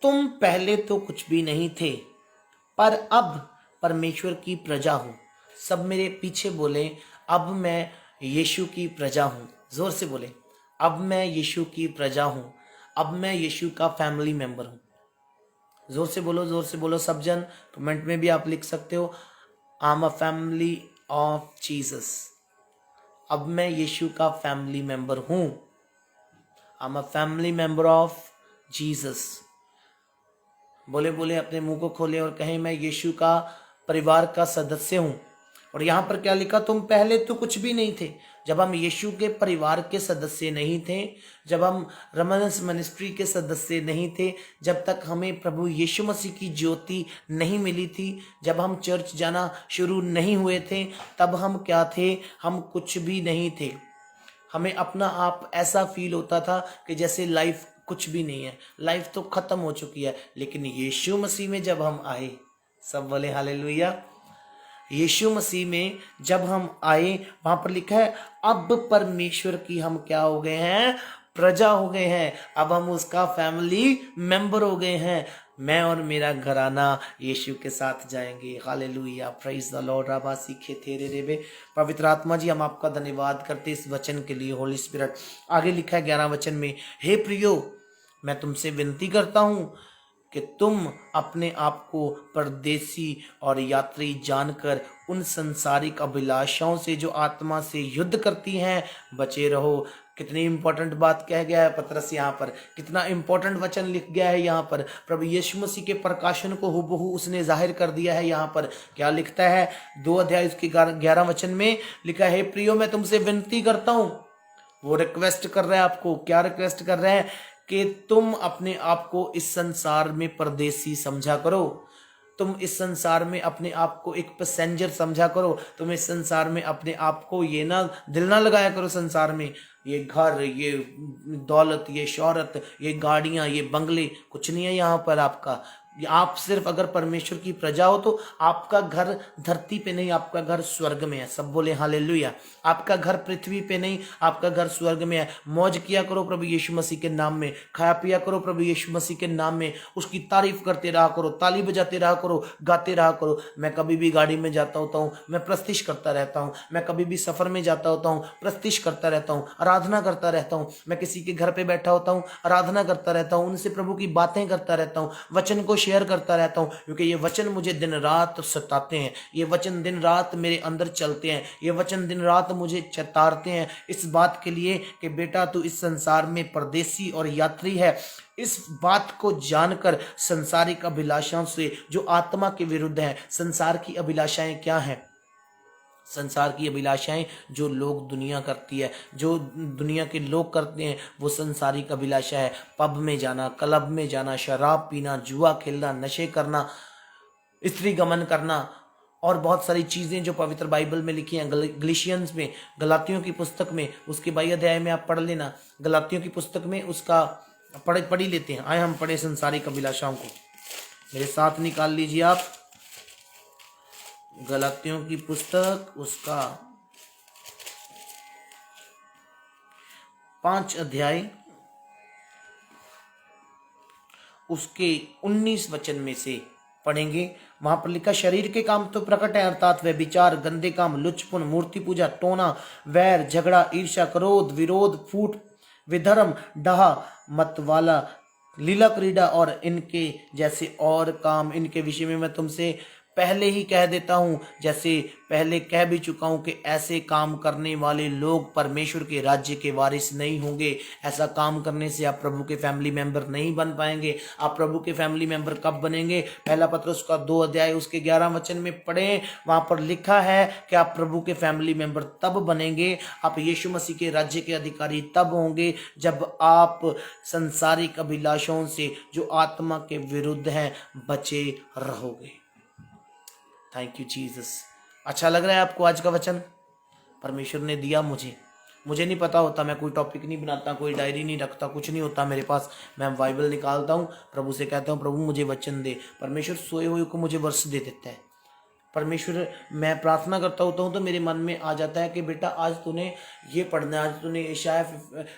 तुम पहले तो कुछ भी नहीं थे, पर अब परमेश्वर की प्रजा हूं। सब मेरे पीछे बोले, अब मैं यीशु की प्रजा हूं। जोर से बोले, अब मैं यीशु की प्रजा हूं, अब मैं यीशु का फैमिली मेंबर हूं। जोर से बोलो, जोर से बोलो सब जन। कमेंट में भी आप लिख सकते हो, I am a family of Jesus. अब मैं यीशु का फैमिली मेंबर हूं, I am a family member of Jesus. बोले बोले अपने मुंह को खोले और कहें, मैं यीशु का परिवार का सदस्य हूं। और यहां पर क्या लिखा, तुम पहले तो कुछ भी नहीं थे। जब हम यीशु के परिवार के सदस्य नहीं थे, जब हम रमनस मिनिस्ट्री के सदस्य नहीं थे, जब तक हमें प्रभु यीशु मसीह की ज्योति नहीं मिली थी, जब हम चर्च जाना शुरू नहीं हुए थे, तब हम क्या थे, हम कुछ भी नहीं थे। हमें अपना आप ऐसा फील होता था कि जैसे लाइफ कुछ भी नहीं है, लाइफ तो खत्म हो चुकी है। लेकिन यीशु मसीह में जब हम आए, सब बोले हालेलुया, यीशु मसीह में जब हम आए, वहां पर लिखा है, अब परमेश्वर की हम क्या हो गए हैं, प्रजा हो गए हैं, अब हम उसका फैमिली मेंबर हो गए हैं। मैं और मेरा घराना यीशु के साथ जाएंगे। Hallelujah, praise the Lord. राबा सीखे थेरे रेबे। पवित्र आत्मा जी, हम आपका धन्यवाद करते इस वचन के लिए। होली स्पिरिट, आगे लिखा है 11 वचन में, हे प्रियो, मैं तुमसे विनती करता हूँ कि तुम अपने आप को परदेसी और यात्री जानकर उन संसारिक अभिलाषाओं से जो आत्मा से युद्ध करती हैं बचे रहो। कितनी इंपॉर्टेंट बात कह गया है पतरस यहाँ पर, कितना इंपॉर्टेंट वचन लिख गया है यहाँ पर। प्रभु यीशु मसीह के प्रकाशन को हुबहू उसने जाहिर कर दिया है। यहाँ पर क्या लिखता है, 2 अध्याय उसके 11 वचन में लिखा है, प्रियो मैं तुमसे विनती करता हूँ। वो रिक्वेस्ट कर रहा है आपको, क्या रिक्वेस्ट कर रहे हैं, कि तुम अपने आप को इस संसार में परदेसी समझा करो। तुम इस संसार में अपने आप को एक पैसेंजर समझा करो। तुम इस संसार में अपने आप को ये ना दिल ना लगाया करो संसार में, ये घर, ये दौलत, ये शोहरत, ये गाड़ियां, ये बंगले, कुछ नहीं है यहाँ पर आपका। आप सिर्फ अगर परमेश्वर की प्रजा हो तो आपका घर धरती पे नहीं, आपका घर स्वर्ग में है। सब बोले हालेलुया। आपका घर पृथ्वी पे नहीं, आपका घर स्वर्ग में है। मौज किया करो प्रभु यीशु मसीह के नाम में, खाया पिया करो प्रभु यीशु मसीह के नाम में, उसकी तारीफ करते रहा करो, ताली बजाते रहा करो, गाते रहा करो। मैं कभी भी गाड़ी में जाता होता हूँ, मैं प्रस्तिश करता रहता हूँ। मैं कभी भी सफर में जाता होता हूँ, प्रस्तिश करता रहता हूँ, आराधना करता रहता हूँ। मैं किसी के घर पे बैठा होता हूँ, आराधना करता रहता हूँ, उनसे प्रभु की बातें करता रहता हूँ, वचन को शेयर करता रहता हूँ, क्योंकि ये वचन मुझे दिन रात सताते हैं। ये वचन दिन रात मेरे अंदर चलते हैं। ये वचन दिन रात मुझे चतारते हैं इस बात के लिए कि बेटा तू इस संसार में परदेसी और यात्री है। इस बात को जानकर संसारिक अभिलाषाओं से जो आत्मा के विरुद्ध है। संसार की अभिलाषाएं क्या हैं? संसार की अभिलाषाएं जो लोग दुनिया करती है, जो दुनिया के लोग करते हैं, वो संसारिक अभिलाषा है। पब में जाना, क्लब में जाना, शराब पीना, जुआ खेलना, नशे करना, स्त्री गमन करना और बहुत सारी चीज़ें जो पवित्र बाइबल में लिखी हैं। गलातियंस में, गलातियों की पुस्तक में, उसके 22 अध्याय में आप पढ़ लेना। गलातियों की पुस्तक में उसका पढ़ ही लेते हैं। आए हम पढ़े संसारिक अभिलाषाओं को, मेरे साथ निकाल लीजिए आप गलातियों की पुस्तक, उसका 5 अध्याय, उसके 19 वचन में से पढ़ेंगे। वहां पर लिखा, शरीर के काम तो प्रकट है, अर्थात वे विचार, गंदे काम, लुचपन, मूर्ति पूजा, टोना, वैर, झगड़ा, ईर्ष्या, क्रोध, विरोध, फूट, विधर्म, डाह, मतवाला, लीला क्रीड़ा और इनके जैसे और काम। इनके विषय में मैं तुमसे पहले ही कह देता हूं, जैसे पहले कह भी चुका हूं, कि ऐसे काम करने वाले लोग परमेश्वर के राज्य के वारिस नहीं होंगे। ऐसा काम करने से आप प्रभु के फैमिली मेंबर नहीं बन पाएंगे। आप प्रभु के फैमिली मेंबर कब बनेंगे? पहला पत्रस का 2 अध्याय उसके 11 वचन में पढ़ें। वहां पर लिखा है कि आप प्रभु के फैमिली मेंबर तब बनेंगे, आप यीशु मसीह के राज्य के अधिकारी तब होंगे, जब आप संसारिक अभिलाषाओं से जो आत्मा के विरुद्ध हैं बचे रहोगे। Thank you Jesus. अच्छा लग रहा है आपको आज का वचन? परमेश्वर ने दिया मुझे नहीं पता होता, मैं कोई टॉपिक नहीं बनाता, कोई डायरी नहीं रखता, कुछ नहीं होता मेरे पास। मैं बाइबल निकालता हूँ, प्रभु से कहता हूँ, प्रभु मुझे वचन दे। परमेश्वर सोए हुए को मुझे वर्ष दे देता है। परमेश्वर, मैं प्रार्थना करता होता हूँ तो मेरे मन में आ जाता है कि बेटा आज तूने ये पढ़ना है, आज तूने यशाया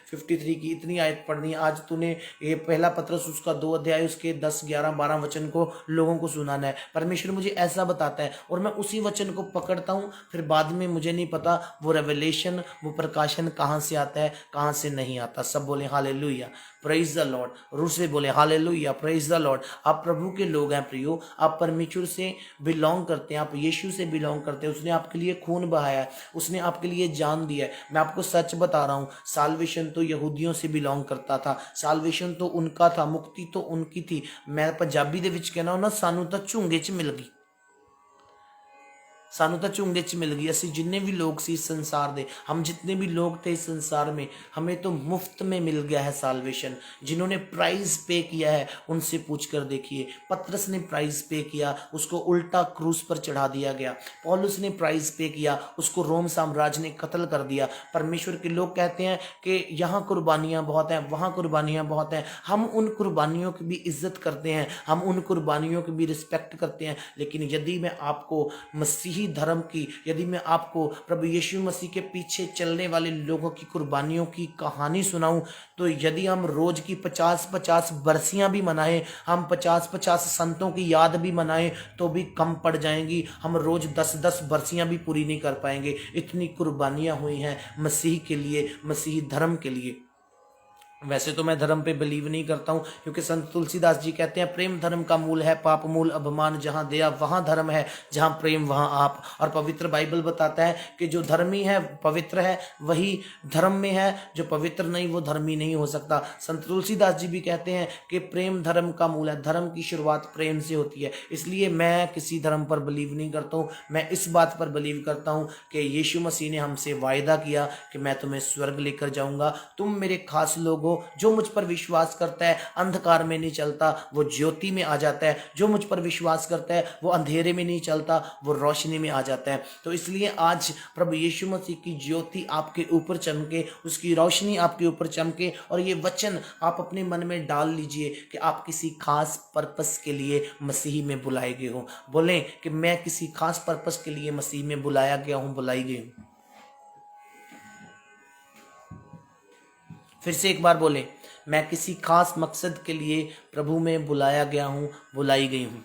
53 की इतनी आयत पढ़नी है, आज तूने ये पहला पत्रस उसका 2 अध्याय उसके 10, 11, 12 वचन को लोगों को सुनाना है। परमेश्वर मुझे ऐसा बताता है और मैं उसी वचन को पकड़ता हूँ। फिर बाद में मुझे नहीं पता वो रेवलेशन, वो प्रकाशन कहाँ से आता है, कहाँ से नहीं आता। सब बोले हालेलुया, प्रेज द लॉर्ड। रूस से बोले हालेलुया, प्रेज द लॉर्ड। आप प्रभु के लोग हैं प्रियो, आप परमेश्वर से बिलोंग करते हैं, आप यीशु से बिलोंग करते हैं। उसने आपके लिए खून बहाया है, उसने आपके लिए जान दिया है। मैं आपको सच बता रहा हूँ, साल्वेशन तो यहूदियों से बिलोंग करता था, साल्वेशन तो उनका था, मुक्ति तो उनकी थी। मैं पंजाबी दे विच कहना ना, सानू तो झुंगे च मिल गई, सानू तो झुंगे च मिल गई। असी जिन्ने भी लोग सी इस संसार दे, हम जितने भी लोग थे इस संसार में, हमें तो मुफ्त में मिल गया है साल्वेशन। जिन्होंने प्राइस पे किया है उनसे पूछ कर देखिए। पतरस ने प्राइस पे किया, उसको उल्टा क्रूस पर चढ़ा दिया गया। पौलुस ने प्राइस पे किया, उसको रोम साम्राज्य ने कत्ल कर दिया। परमेश्वर के लोग कहते हैं कि यहाँ कुर्बानियाँ बहुत हैं, वहाँ कुर्बानियाँ बहुत हैं। हम उन कुर्बानियों की भी इज्जत करते हैं, हम उन कुर्बानियों की भी रिस्पेक्ट करते हैं। लेकिन यदि मैं आपको मसीह मसीही धर्म की, यदि मैं आपको प्रभु यीशु मसीह के पीछे चलने वाले लोगों की कुर्बानियों की कहानी सुनाऊं, तो यदि हम रोज की 50-50 बरसियां भी मनाएं, हम 50-50 संतों की याद भी मनाएं, तो भी कम पड़ जाएंगी। हम रोज 10-10 बरसियां भी पूरी नहीं कर पाएंगे। इतनी कुर्बानियां हुई हैं मसीह के लिए, मसीही धर्म के लिए। वैसे तो मैं धर्म पे बिलीव नहीं करता हूँ, क्योंकि संत तुलसीदास जी कहते हैं प्रेम धर्म का मूल है, पाप मूल अभिमान जहाँ दया वहाँ धर्म है, जहाँ प्रेम वहाँ आप। और पवित्र बाइबल बताता है कि जो धर्मी है पवित्र है वही धर्म में है, जो पवित्र नहीं वो धर्मी नहीं हो सकता। संत तुलसीदास जी भी कहते हैं कि प्रेम धर्म का मूल है, धर्म की शुरुआत प्रेम से होती है। इसलिए मैं किसी धर्म पर बिलीव नहीं करता हूँ, मैं इस बात पर बिलीव करता हूँ कि यीशु मसीह ने हमसे वायदा किया कि मैं तुम्हें स्वर्ग लेकर जाऊँगा, तुम मेरे खास लोग। जो मुझ पर विश्वास करता है अंधकार में नहीं चलता, वो ज्योति में आ जाता है। जो मुझ पर विश्वास करता है वो अंधेरे में नहीं चलता, वो रोशनी में आ जाता है। तो इसलिए आज प्रभु यीशु मसीह की ज्योति आपके ऊपर चमके, उसकी रोशनी आपके ऊपर चमके, और ये वचन आप अपने मन में डाल लीजिए कि आप किसी खास पर्पस के लिए मसीह में बुलाए गए हो। बोलें कि मैं किसी खास पर्पस के लिए मसीह में बुलाया गया हूं, बुलाई गई हूं। फिर से एक बार बोले, मैं किसी खास मकसद के लिए प्रभु में बुलाया गया हूं, बुलाई गई हूं।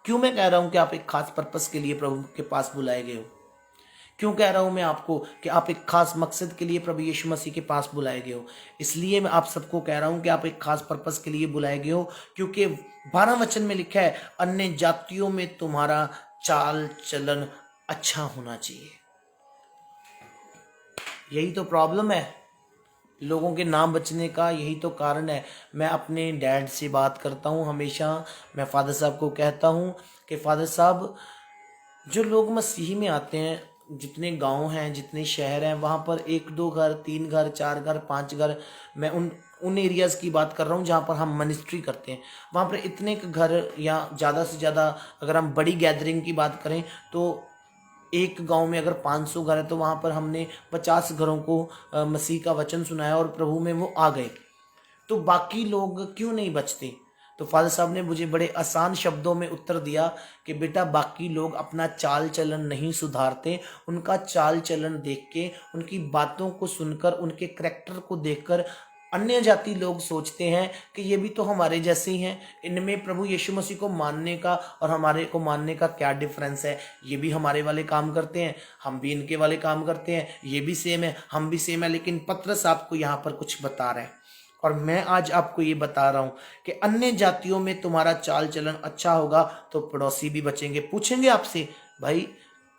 क्यों मैं कह रहा हूं कि आप एक खास पर्पस के लिए प्रभु के पास बुलाए गए हो? क्यों कह रहा हूं मैं आपको कि आप एक खास मकसद के लिए प्रभु यीशु मसीह के पास बुलाए गए हो? इसलिए मैं आप सबको कह रहा हूं कि आप एक खास पर्पस के लिए बुलाए गए हो, क्योंकि 12 वचन में लिखा है अन्य जातियों में तुम्हारा चाल चलन अच्छा होना चाहिए। यही तो प्रॉब्लम है लोगों के नाम बचने का, यही तो कारण है। मैं अपने डैड से बात करता हूँ हमेशा, मैं फादर साहब को कहता हूँ कि फादर साहब, जो लोग मसीह में आते हैं, जितने गांव हैं, जितने शहर हैं, वहाँ पर 1-2 घर, 3 घर, 4 घर, 5 घर, मैं उन एरियाज़ की बात कर रहा हूँ जहाँ पर हम मिनिस्ट्री करते हैं। वहाँ पर इतने घर, या ज़्यादा से ज़्यादा अगर हम बड़ी गैदरिंग की बात करें तो एक गांव में अगर 500 घर है तो वहाँ पर हमने 50 घरों को मसीह का वचन सुनाया और प्रभु में वो आ गए। तो बाकी लोग क्यों नहीं बचते? तो फादर साहब ने मुझे बड़े आसान शब्दों में उत्तर दिया कि बेटा, बाकी लोग अपना चाल चलन नहीं सुधारते, उनका चाल चलन देख के, उनकी बातों को सुनकर, उनके करैक्टर को देखकर अन्य जाति लोग सोचते हैं कि ये भी तो हमारे जैसे ही हैं, इनमें प्रभु यीशु मसीह को मानने का और हमारे को मानने का क्या डिफरेंस है? ये भी हमारे वाले काम करते हैं, हम भी इनके वाले काम करते हैं, ये भी सेम है, हम भी सेम है। लेकिन पतरस आपको यहाँ पर कुछ बता रहे हैं, और मैं आज आपको ये बता रहा हूँ कि अन्य जातियों में तुम्हारा चाल चलन अच्छा होगा तो पड़ोसी भी बचेंगे। पूछेंगे आपसे, भाई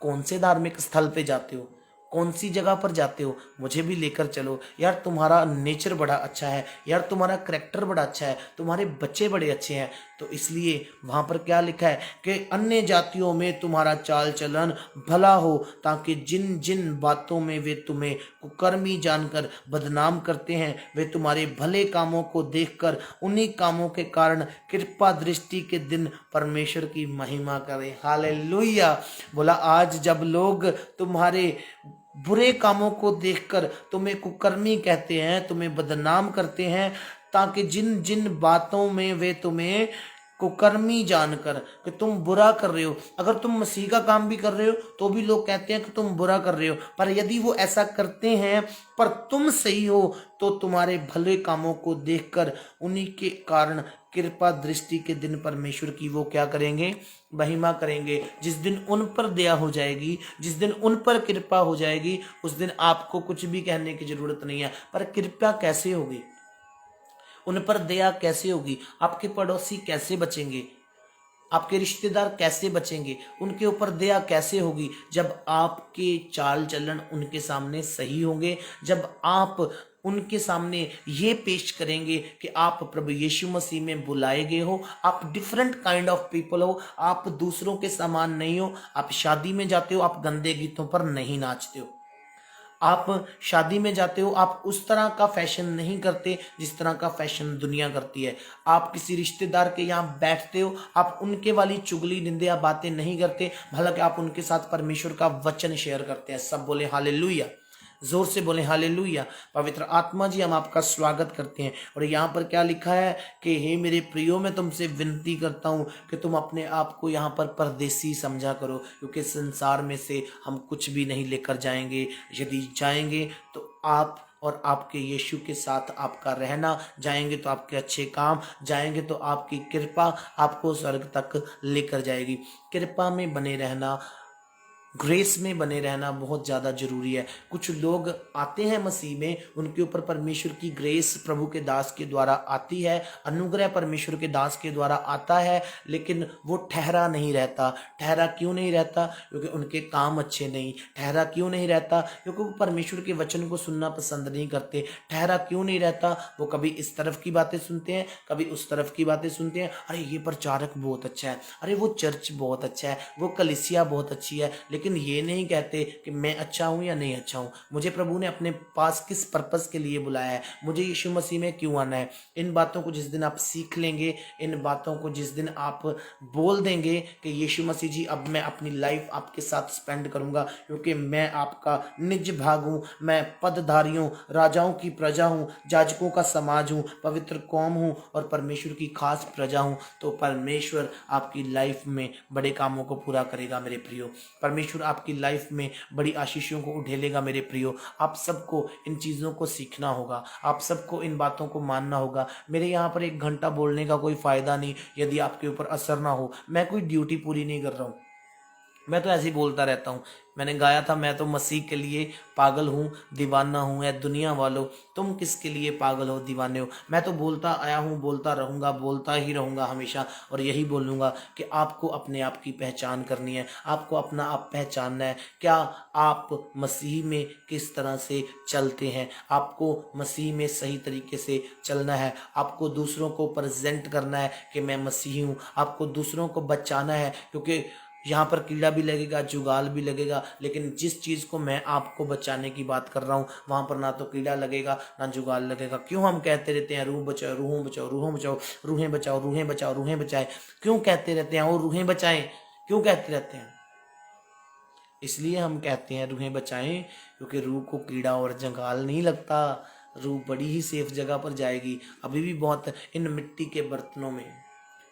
कौन से धार्मिक स्थल पे जाते हो, कौन सी जगह पर जाते हो, मुझे भी लेकर चलो यार, तुम्हारा नेचर बड़ा अच्छा है यार, तुम्हारा करैक्टर बड़ा अच्छा है, तुम्हारे बच्चे बड़े अच्छे हैं। तो इसलिए वहाँ पर क्या लिखा है कि अन्य जातियों में तुम्हारा चाल चलन भला हो, ताकि जिन जिन बातों में वे तुम्हें कुकर्मी जानकर बदनाम करते हैं, वे तुम्हारे भले कामों को देखकर उन्हीं कामों के कारण कृपा दृष्टि के दिन परमेश्वर की महिमा करें। हालेलुया। बोला, आज जब लोग तुम्हारे बुरे कामों को देखकर तुम्हें कुकर्मी कहते हैं, तुम्हें बदनाम करते हैं, ताकि जिन जिन बातों में वे तुम्हें कुकर्मी जानकर, कि तुम बुरा कर रहे हो, अगर तुम मसीह का काम भी कर रहे हो तो भी लोग कहते हैं कि तुम बुरा कर रहे हो, पर यदि वो ऐसा करते हैं पर तुम सही हो तो तुम्हारे भले कामों को देखकर उन्हीं के कारण कृपा दृष्टि के दिन परमेश्वर की वो क्या करेंगे? महिमा करेंगे। जिस दिन उन पर दया हो जाएगी, जिस दिन उन पर कृपा हो जाएगी, उस दिन आपको कुछ भी कहने की जरूरत नहीं है। पर कृपा कैसे होगी? उन पर दया कैसे होगी? आपके पड़ोसी कैसे बचेंगे? आपके रिश्तेदार कैसे बचेंगे? उनके ऊपर दया कैसे होगी? जब आपके चाल चलन उनके सामने सही होंगे, जब आप उनके सामने ये पेश करेंगे कि आप प्रभु यीशु मसीह में बुलाए गए हो, आप डिफरेंट काइंड ऑफ पीपल हो, आप दूसरों के समान नहीं हो। आप शादी में जाते हो, आप गंदे गीतों पर नहीं नाचते हो। आप शादी में जाते हो, आप उस तरह का फैशन नहीं करते जिस तरह का फैशन दुनिया करती है। आप किसी रिश्तेदार के यहाँ बैठते हो, आप उनके वाली चुगली निंदा बातें नहीं करते, हालांकि आप उनके साथ परमेश्वर का वचन शेयर करते हैं। सब बोले हालेलुया। जोर से बोलें हालेलुया। पवित्र आत्मा जी हम आपका स्वागत करते हैं। और यहाँ पर क्या लिखा है कि हे मेरे प्रियो, मैं तुमसे विनती करता हूँ कि तुम अपने आप को यहाँ पर परदेसी समझा करो, क्योंकि संसार में से हम कुछ भी नहीं लेकर जाएंगे। यदि जाएंगे तो आप और आपके यीशु के साथ आपका रहना, जाएंगे तो आपके अच्छे काम, जाएंगे तो आपकी कृपा आपको स्वर्ग तक लेकर जाएगी। कृपा में बने रहना, ग्रेस में बने रहना बहुत ज़्यादा जरूरी है। कुछ लोग आते हैं मसीह में, उनके ऊपर परमेश्वर की ग्रेस प्रभु के दास के द्वारा आती है, अनुग्रह परमेश्वर के दास के द्वारा आता है, लेकिन वो ठहरा नहीं रहता। ठहरा क्यों नहीं रहता? क्योंकि उनके काम अच्छे नहीं। ठहरा क्यों नहीं रहता? क्योंकि वो परमेश्वर के वचन को सुनना पसंद नहीं करते। ठहरा क्यों नहीं रहता? वो कभी इस तरफ की बातें सुनते हैं, कभी उस तरफ की बातें सुनते हैं। अरे ये प्रचारक बहुत अच्छा है, अरे वो चर्च बहुत अच्छा है, वो कलीसिया बहुत अच्छी है, लेकिन ये नहीं कहते कि मैं अच्छा हूं या नहीं अच्छा हूं, मुझे प्रभु ने अपने पास किस पर्पस के लिए बुलाया है, मुझे यीशु मसीह में क्यों आना है। इन बातों को जिस दिन आप सीख लेंगे, इन बातों को जिस दिन आप बोल देंगे कि यीशु मसीह जी अब मैं अपनी लाइफ आपके साथ स्पेंड करूंगा, क्योंकि मैं आपका निज भाग हूं, मैं पदधारी हूं, राजाओं की प्रजा हूं, जाजकों का समाज हूं, पवित्र कौम हूं और परमेश्वर की खास प्रजा हूं, तो परमेश्वर आपकी लाइफ में बड़े कामों को पूरा करेगा मेरे प्रियो। परमेश्वर आपकी लाइफ में बड़ी आशीषों को उठेलेगा मेरे प्रियो। आप सबको इन चीज़ों को सीखना होगा, आप सबको इन बातों को मानना होगा। मेरे यहाँ पर 1 घंटा बोलने का कोई फ़ायदा नहीं यदि आपके ऊपर असर ना हो। मैं कोई ड्यूटी पूरी नहीं कर रहा हूँ, मैं तो ऐसे ही बोलता रहता हूँ। मैंने गाया था, मैं तो मसीह के लिए पागल हूँ, दीवाना हूँ। या दुनिया वालों, तुम किसके लिए पागल हो, दीवाने हो? मैं तो बोलता आया हूँ, बोलता रहूँगा, बोलता ही रहूँगा हमेशा। और यही बोलूँगा कि आपको अपने आप की पहचान करनी है, आपको अपना आप पहचानना है। क्या आप मसीह में किस तरह से चलते हैं? आपको मसीह में सही तरीके से चलना है। आपको दूसरों को प्रेजेंट करना है कि मैं मसीही हूँ। आपको दूसरों को बचाना है, क्योंकि यहाँ पर कीड़ा भी लगेगा, जुगाल भी लगेगा, लेकिन जिस चीज़ को मैं आपको बचाने की बात कर रहा हूँ वहाँ पर ना तो कीड़ा लगेगा ना जुगाल लगेगा। क्यों हम कहते रहते हैं रूह बचाओ, रूहों बचाओ, रूहों बचाओ, रूहें बचाओ, रूहें बचाओ, रूहें बचाए? क्यों कहते रहते हैं? और रूहें बचाएं क्यों कहते रहते हैं? इसलिए हम कहते हैं रूहें बचाएं, क्योंकि रूह को कीड़ा और जंगाल नहीं लगता। रूह बड़ी ही सेफ जगह पर जाएगी। अभी भी बहुत इन मिट्टी के बर्तनों में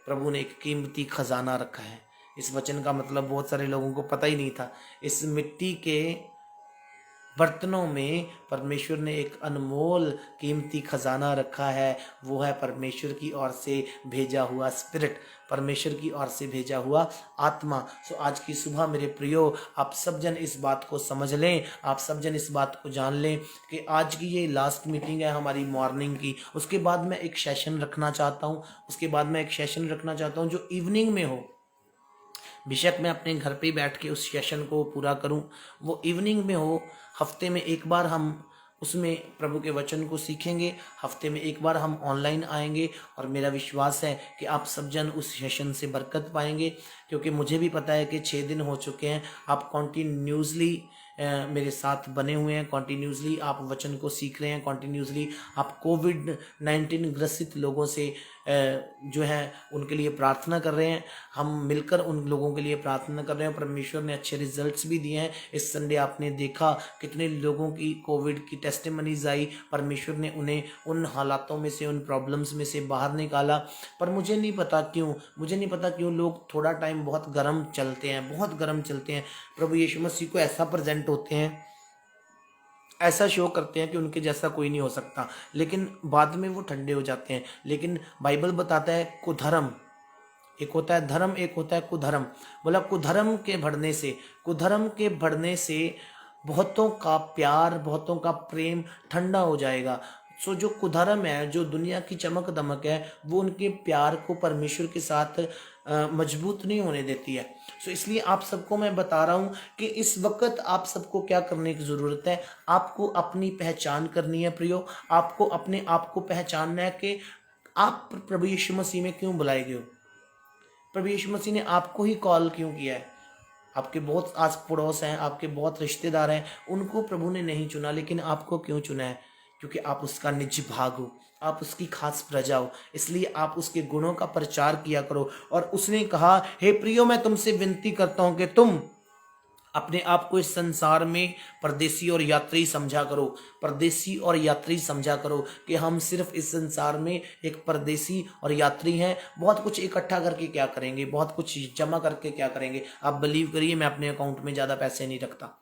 प्रभु ने एक कीमती खजाना रखा है। इस वचन का मतलब बहुत सारे लोगों को पता ही नहीं था। इस मिट्टी के बर्तनों में परमेश्वर ने एक अनमोल कीमती खजाना रखा है। वो है परमेश्वर की ओर से भेजा हुआ स्पिरिट, परमेश्वर की ओर से भेजा हुआ आत्मा। सो आज की सुबह मेरे प्रियो, आप सब जन इस बात को समझ लें, आप सब जन इस बात को जान लें कि आज की ये लास्ट मीटिंग है हमारी मॉर्निंग की। उसके बाद मैं एक सेशन रखना चाहता हूँ, उसके बाद मैं एक सेशन रखना चाहता हूँ जो इवनिंग में हो। बेशक मैं अपने घर पे बैठ के उस सेशन को पूरा करूं, वो इवनिंग में हो। हफ्ते में एक बार हम उसमें प्रभु के वचन को सीखेंगे, हफ्ते में एक बार हम ऑनलाइन आएंगे। और मेरा विश्वास है कि आप सब जन उस सेशन से बरकत पाएंगे, क्योंकि मुझे भी पता है कि 6 दिन हो चुके हैं आप कॉन्टीन्यूसली मेरे साथ बने हुए हैं, कॉन्टीन्यूसली आप वचन को सीख रहे हैं, कॉन्टीन्यूसली आप कोविड-19 ग्रसित लोगों से जो है उनके लिए प्रार्थना कर रहे हैं। हम मिलकर उन लोगों के लिए प्रार्थना कर रहे हैं। परमेश्वर ने अच्छे रिजल्ट्स भी दिए हैं। इस संडे आपने देखा कितने लोगों की कोविड की टेस्टिमनीज आई। परमेश्वर ने उन्हें उन हालातों में से, उन प्रॉब्लम्स में से बाहर निकाला। पर मुझे नहीं पता क्यों लोग थोड़ा टाइम बहुत गर्म चलते हैं, बहुत गर्म चलते हैं, प्रभु यीशु मसीह को ऐसा प्रेजेंट होते हैं, ऐसा शो करते हैं कि उनके जैसा कोई नहीं हो सकता, लेकिन बाद में वो ठंडे हो जाते हैं। लेकिन बाइबल बताता है कुधर्म, एक होता है धर्म, एक होता है कुधर्म। बोला कुधर्म के बढ़ने से बहुतों का प्यार, बहुतों का प्रेम ठंडा हो जाएगा। सो जो कुधर्म है, जो दुनिया की चमक दमक है, वो उनके प्यार को परमेश्वर के साथ मजबूत नहीं होने देती है। सो इसलिए आप सबको मैं बता रहा हूँ कि इस वक्त आप सबको क्या करने की ज़रूरत है। आपको अपनी पहचान करनी है प्रियो। आपको अपने आप को पहचानना है कि आप प्रभु यीशु मसीह में क्यों बुलाए गए हो। प्रभु यीशु मसीह ने आपको ही कॉल क्यों किया है। आपके बहुत आस पड़ोस हैं, आपके बहुत रिश्तेदार हैं, उनको प्रभु ने नहीं चुना, लेकिन आपको क्यों चुना है? क्योंकि आप उसका निज भाग हो, आप उसकी खास प्रजा हो। इसलिए आप उसके गुणों का प्रचार किया करो। और उसने कहा, हे प्रियो, मैं तुमसे विनती करता हूं कि तुम अपने आप को इस संसार में परदेसी और यात्री समझा करो, परदेसी और यात्री समझा करो कि हम सिर्फ इस संसार में एक परदेसी और यात्री हैं। बहुत कुछ इकट्ठा करके क्या करेंगे, बहुत कुछ जमा करके क्या करेंगे। आप बिलीव करिए, मैं अपने अकाउंट में ज़्यादा पैसे नहीं रखता,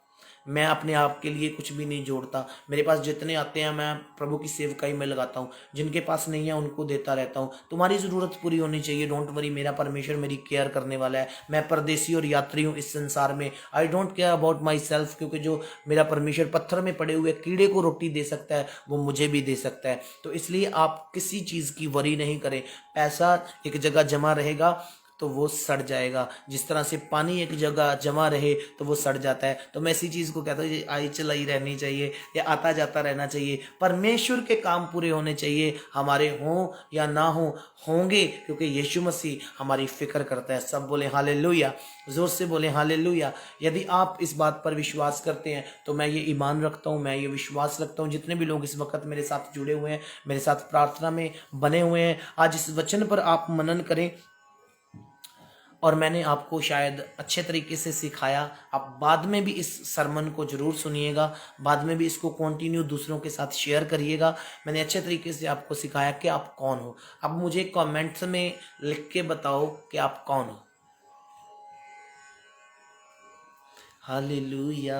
मैं अपने आप के लिए कुछ भी नहीं जोड़ता। मेरे पास जितने आते हैं मैं प्रभु की सेवकाई में लगाता हूँ, जिनके पास नहीं है उनको देता रहता हूँ। तुम्हारी ज़रूरत पूरी होनी चाहिए, डोंट वरी, मेरा परमेश्वर मेरी केयर करने वाला है। मैं परदेसी और यात्री हूँ इस संसार में। I don't care about my self, क्योंकि जो मेरा परमेश्वर पत्थर में पड़े हुए कीड़े को रोटी दे सकता है वो मुझे भी दे सकता है। तो इसलिए आप किसी चीज़ की वरी नहीं करें। पैसा एक जगह जमा रहेगा तो वो सड़ जाएगा, जिस तरह से पानी एक जगह जमा रहे तो वो सड़ जाता है। तो मैं इसी चीज़ को कहता हूँ, ये आई चलाई रहनी चाहिए, या आता जाता रहना चाहिए। परमेश्वर के काम पूरे होने चाहिए, हमारे हों या ना हो, होंगे, क्योंकि यीशु मसीह हमारी फिक्र करता है। सब बोले हालेलुया, ज़ोर से बोले हालेलुया। यदि आप इस बात पर विश्वास करते हैं तो मैं ये ईमान रखता हूँ, मैं ये विश्वास रखता हूँ, जितने भी लोग इस वक्त मेरे साथ जुड़े हुए हैं, मेरे साथ प्रार्थना में बने हुए हैं, आज इस वचन पर आप मनन करें। और मैंने आपको शायद अच्छे तरीके से सिखाया। आप बाद में भी इस सरमन को ज़रूर सुनिएगा, बाद में भी इसको कंटिन्यू दूसरों के साथ शेयर करिएगा। मैंने अच्छे तरीके से आपको सिखाया कि आप कौन हो। अब मुझे कमेंट्स में लिख के बताओ कि आप कौन हो। Hallelujah,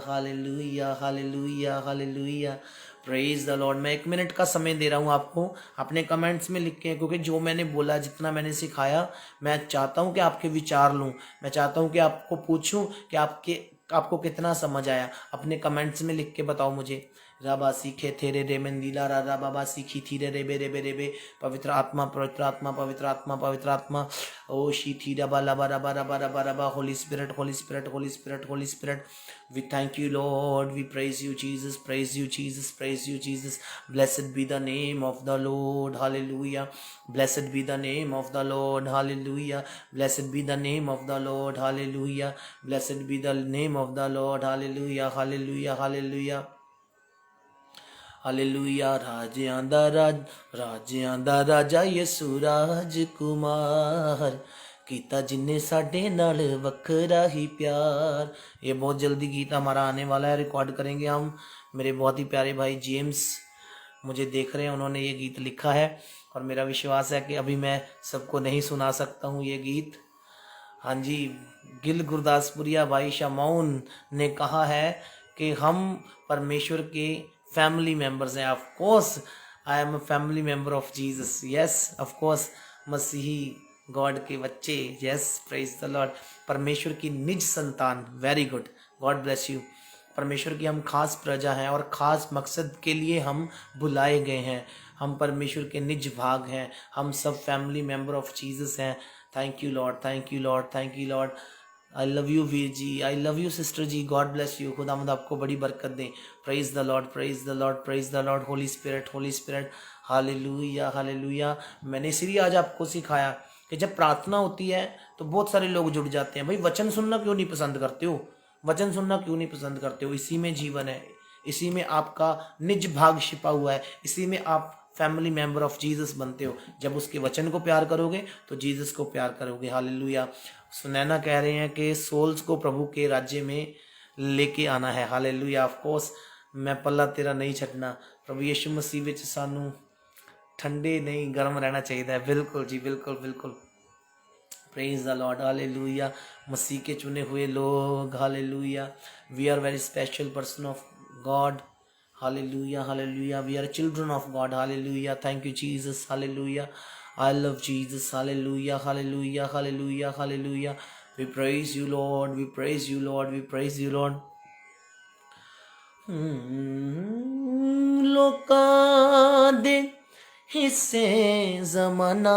hallelujah, hallelujah, hallelujah, praise the Lord. मैं 1 मिनट का समय दे रहा हूँ आपको, अपने कमेंट्स में लिख के, क्योंकि जो मैंने बोला, जितना मैंने सिखाया, मैं चाहता हूँ कि आपके विचार लूँ। मैं चाहता हूँ कि आपको पूछूँ कि आपको कितना समझ आया। अपने कमेंट्स में लिख के बताओ मुझे। राबा सीखे थे रे रे मंदिला रा रा बाबा सीखी थी रे रे बे रे बे रे बे। पवित्र आत्मा, पवित्र आत्मा, पवित्र आत्मा, पवित्र आत्मा। ओ शी थी रबा लबा रबा रबा रबा रबा। Holi Spirit, Holy Spirit, Holy Spirit, Holy spirit. We thank you, Lord. We praise you, Jesus. Praise you, Jesus. Praise you, Jesus. Blessed be the name of the Lord. Hallelujah. Blessed be the name of the Lord. Hallelujah. Blessed be the name of the Lord. Hallelujah. Blessed be the name of the Lord. Hallelujah. Hallelujah. Hallelujah. Hallelujah. राजियां दा राजा यसू राजकुमार, कीता जिन्ने साडे नाल वखरा ही प्यार। ये बहुत जल्दी गीत हमारा आने वाला है, रिकॉर्ड करेंगे हम। मेरे बहुत ही प्यारे भाई जेम्स मुझे देख रहे हैं, उन्होंने ये गीत लिखा है, और मेरा विश्वास है कि अभी मैं सबको नहीं सुना सकता हूँ ये गीत। हाँ जी, गिल गुरदासपुरिया भाई शमौन ने कहा है कि हम परमेश्वर के फैमिली मेंबर्स हैं। Of course I am a family member of Jesus. Yes of course, मसीही गॉड के बच्चे। Yes, praise the Lord. परमेश्वर की निज संतान। Very good, God bless you. परमेश्वर की हम खास प्रजा हैं और खास मकसद के लिए हम बुलाए गए हैं। हम परमेश्वर के निज भाग हैं, हम सब फैमिली मेंबर ऑफ जीसस हैं। Thank you Lord, thank you Lord, thank you Lord. I love you वीर जी, आई लव यू सिस्टर जी, गॉड ब्लेस यू। खुदावंद आपको बड़ी बरकत दें। Praise the Lord, praise the Lord, praise the Lord. Holy Spirit, Holy Spirit. Hallelujah, hallelujah. मैंने इसलिए आज आपको सिखाया कि जब प्रार्थना होती है तो बहुत सारे लोग जुड़ जाते हैं। भाई वचन सुनना क्यों नहीं पसंद करते हो? वचन सुनना क्यों नहीं पसंद करते हो? इसी में जीवन है, इसी में आपका निज भाग छिपा हुआ है, इसी में आप फैमिली मेंबर ऑफ जीसस बनते हो। जब उसके वचन को प्यार करोगे तो जीसस को प्यार करोगे। हालेलुया। सुनैना कह रहे हैं कि सोल्स को प्रभु के राज्य में लेके आना है। हालेलुया। ऑफ कोर्स, मैं पल्ला तेरा नहीं छड्डना। प्रभु यीशु मसीह विच सानू ठंडे नहीं गर्म रहना चाहिए। बिल्कुल जी, बिल्कुल बिल्कुल। Praise the Lord, hallelujah. मसीह के चुने हुए लोग, hallelujah. We are very special person of God. Hallelujah, hallelujah. We are children of God. Hallelujah. Thank you Jesus. Hallelujah. I love Jesus. Hallelujah, hallelujah, hallelujah, hallelujah. We praise you, Lord. We praise you, Lord. We praise you, Lord. लोकां दे हिस्से ज़माना,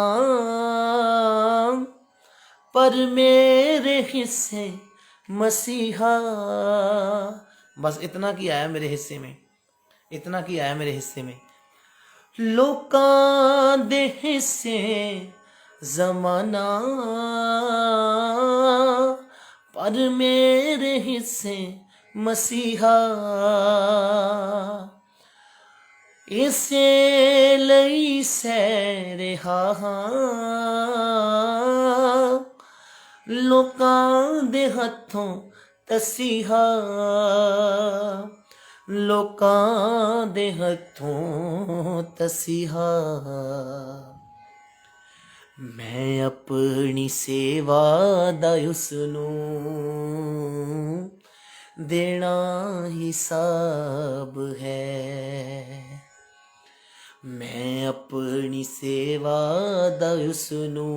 पर मेरे हिस्से मसीहा। बस इतना किया है मेरे हिस्से में, इतना किया है मेरे हिस्से में। लोकां दे हिस्से ज़माना, पर मेरे हिस्से मसीहा। इसे लई सै रहा हां, लोकां दे हत्थों तसीहा लोकां दे हथों तसीहा मैं अपनी सेवा दा उसनूं देना हिसाब है मैं अपनी सेवा दा उसनूं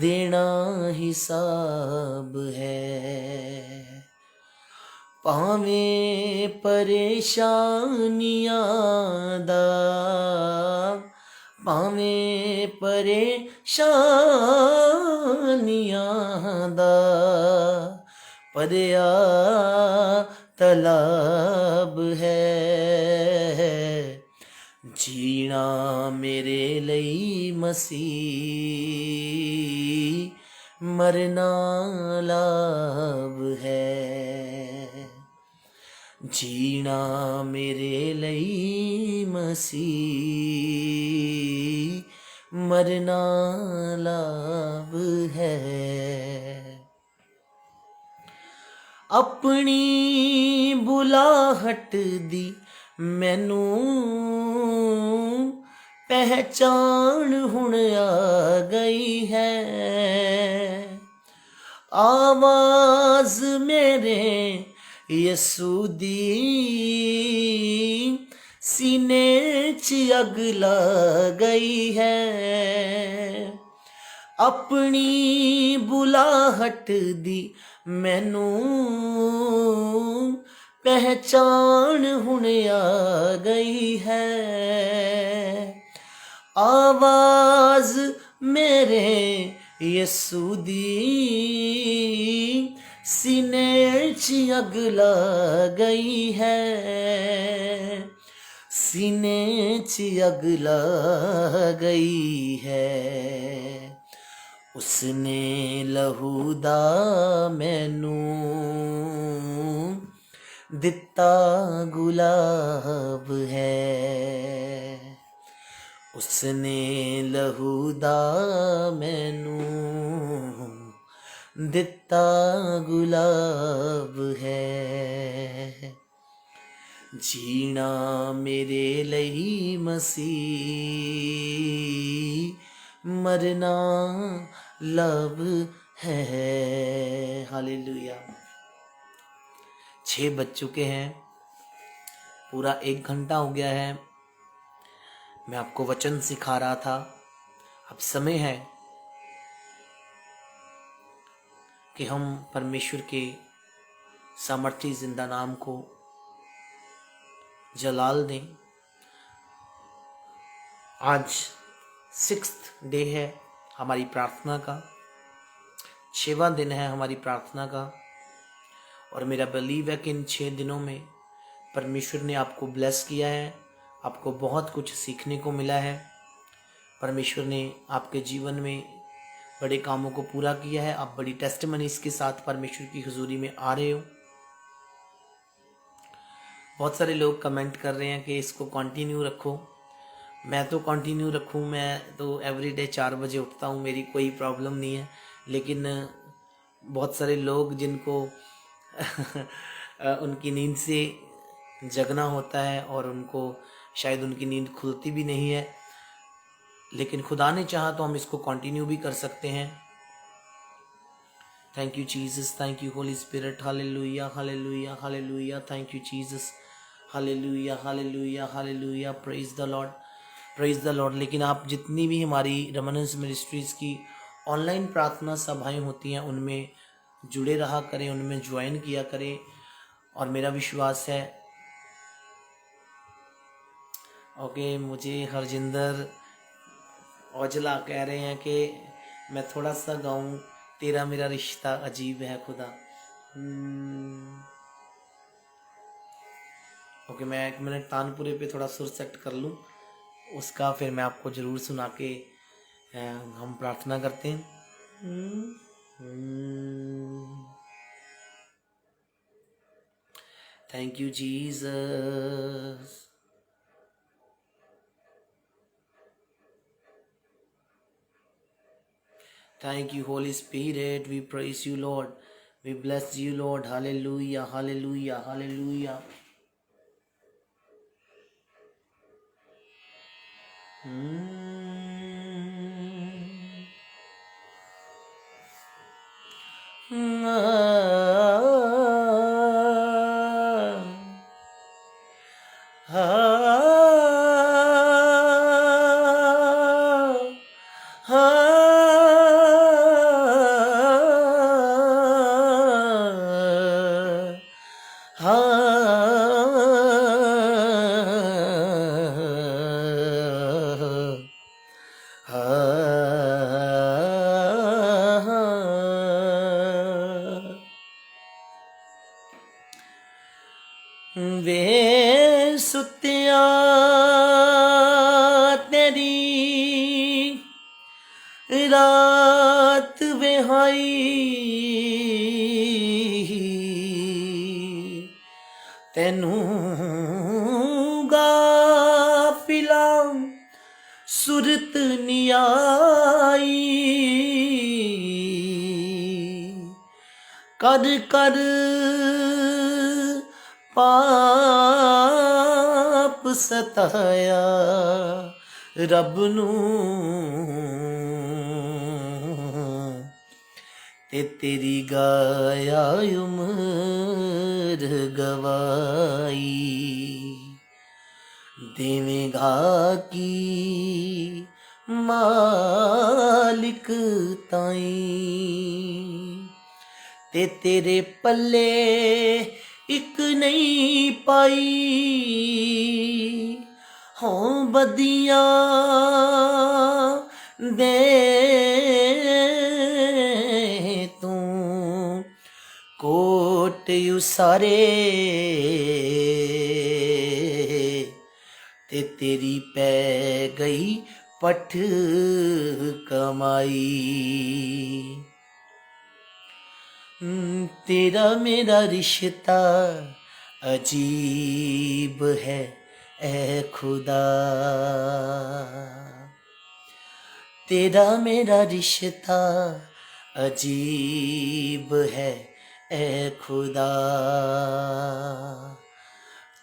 देना हिसाब है भावें परेशानियां दा भावें परेशानियां दा परया तलाब है जीना मेरे ਲਈ मसीह मरना लाभ है जीना मेरे ਲਈ मसीह मरना लाभ है अपनी बुलाहट दी मैनू पहचान हुण आ गई है आवाज मेरे यसू दी सीने च अग ला गई है अपनी बुलाहट दी मैनू पहचान हुण आ गई है आवाज मेरे यसू दी सीने च अग ला गई है सीने च अग ला गई है उसने लहू दा मैनू दिता गुलाब है उसने लहू दा मैनू दिता गुलाब है जीना मेरे ਲਈ मसीह मरना लब है हालेलुया 6 बज चुके हैं पूरा 1 घंटा हो गया है मैं आपको वचन सिखा रहा था अब समय है कि हम परमेश्वर के सामर्थी जिंदा नाम को जलाल दें आज 6th डे है हमारी प्रार्थना का 6वां दिन है हमारी प्रार्थना का और मेरा बिलीव है कि इन 6 दिनों में परमेश्वर ने आपको ब्लेस किया है आपको बहुत कुछ सीखने को मिला है परमेश्वर ने आपके जीवन में बड़े कामों को पूरा किया है आप बड़ी टेस्टिमनीज के साथ परमेश्वर की हुजूरी में आ रहे हो बहुत सारे लोग कमेंट कर रहे हैं कि इसको कंटिन्यू रखो मैं तो कंटिन्यू रखूं मैं तो एवरीडे 4 बजे उठता हूं मेरी कोई प्रॉब्लम नहीं है लेकिन बहुत सारे लोग जिनको उनकी नींद से जगना होता है और उनको शायद उनकी नींद खुलती भी नहीं है लेकिन खुदा ने चाहा तो हम इसको कंटिन्यू भी कर सकते हैं thank you Jesus thank you Holi Spirit hallelujah hallelujah hallelujah thank you Jesus hallelujah hallelujah hallelujah praise the Lord लेकिन आप जितनी भी हमारी रेमिनेंस मिनिस्ट्रीज की ऑनलाइन प्रार्थना सभाएं होती हैं उनमें जुड़े रहा करें उनमें ज्वाइन किया करें और मेरा विश्वास है ओके मुझे हरजिंदर औजला कह रहे हैं कि मैं थोड़ा सा गाऊं तेरा मेरा रिश्ता अजीब है खुदा ओके मैं 1 मिनट तानपुरे पे थोड़ा सुर सेट कर लूं उसका फिर मैं आपको ज़रूर सुना के हम प्रार्थना करते हैं thank you Jesus Thank you, Holy Spirit. We praise you, Lord. We bless you, Lord. Hallelujah, hallelujah, hallelujah. ਵੇ ਸੁੱਤਿਆ ਤੇਰੀ ਰਾਤ ਵਿਹਾਈ ਤੈਨੂੰ ਗਾਫਿਲਾਂ ਸੁਰਤ ਨੀ ਆਈ ਕਰ ਕਰ ਪਾਪ ਸਤਾਇਆ ਰੱਬ ਨੂੰ ਤੇ ਤੇਰੀ ਗਾਇਆ ਉਮਰ ਗਵਾਈ ਦੇਵੇਂਗਾ ਕੀ ਮਾਲਿਕ ਤਾਈਂ ਤੇ ਤੇਰੇ ਪੱਲੇ ਇੱਕ ਨਹੀਂ ਪਾਈ ਹੋਂ ਬਦੀਆਂ ਦੇ ਤੂੰ ਕੋਟ ਉਸਾਰੇ ਤੇ ਤੇਰੀ ਪੈ ਗਈ ਪੱਠ ਕਮਾਈ तेरा मेरा रिश्ता अजीब है ऐ खुदा तेरा मेरा रिश्ता अजीब है ऐ खुदा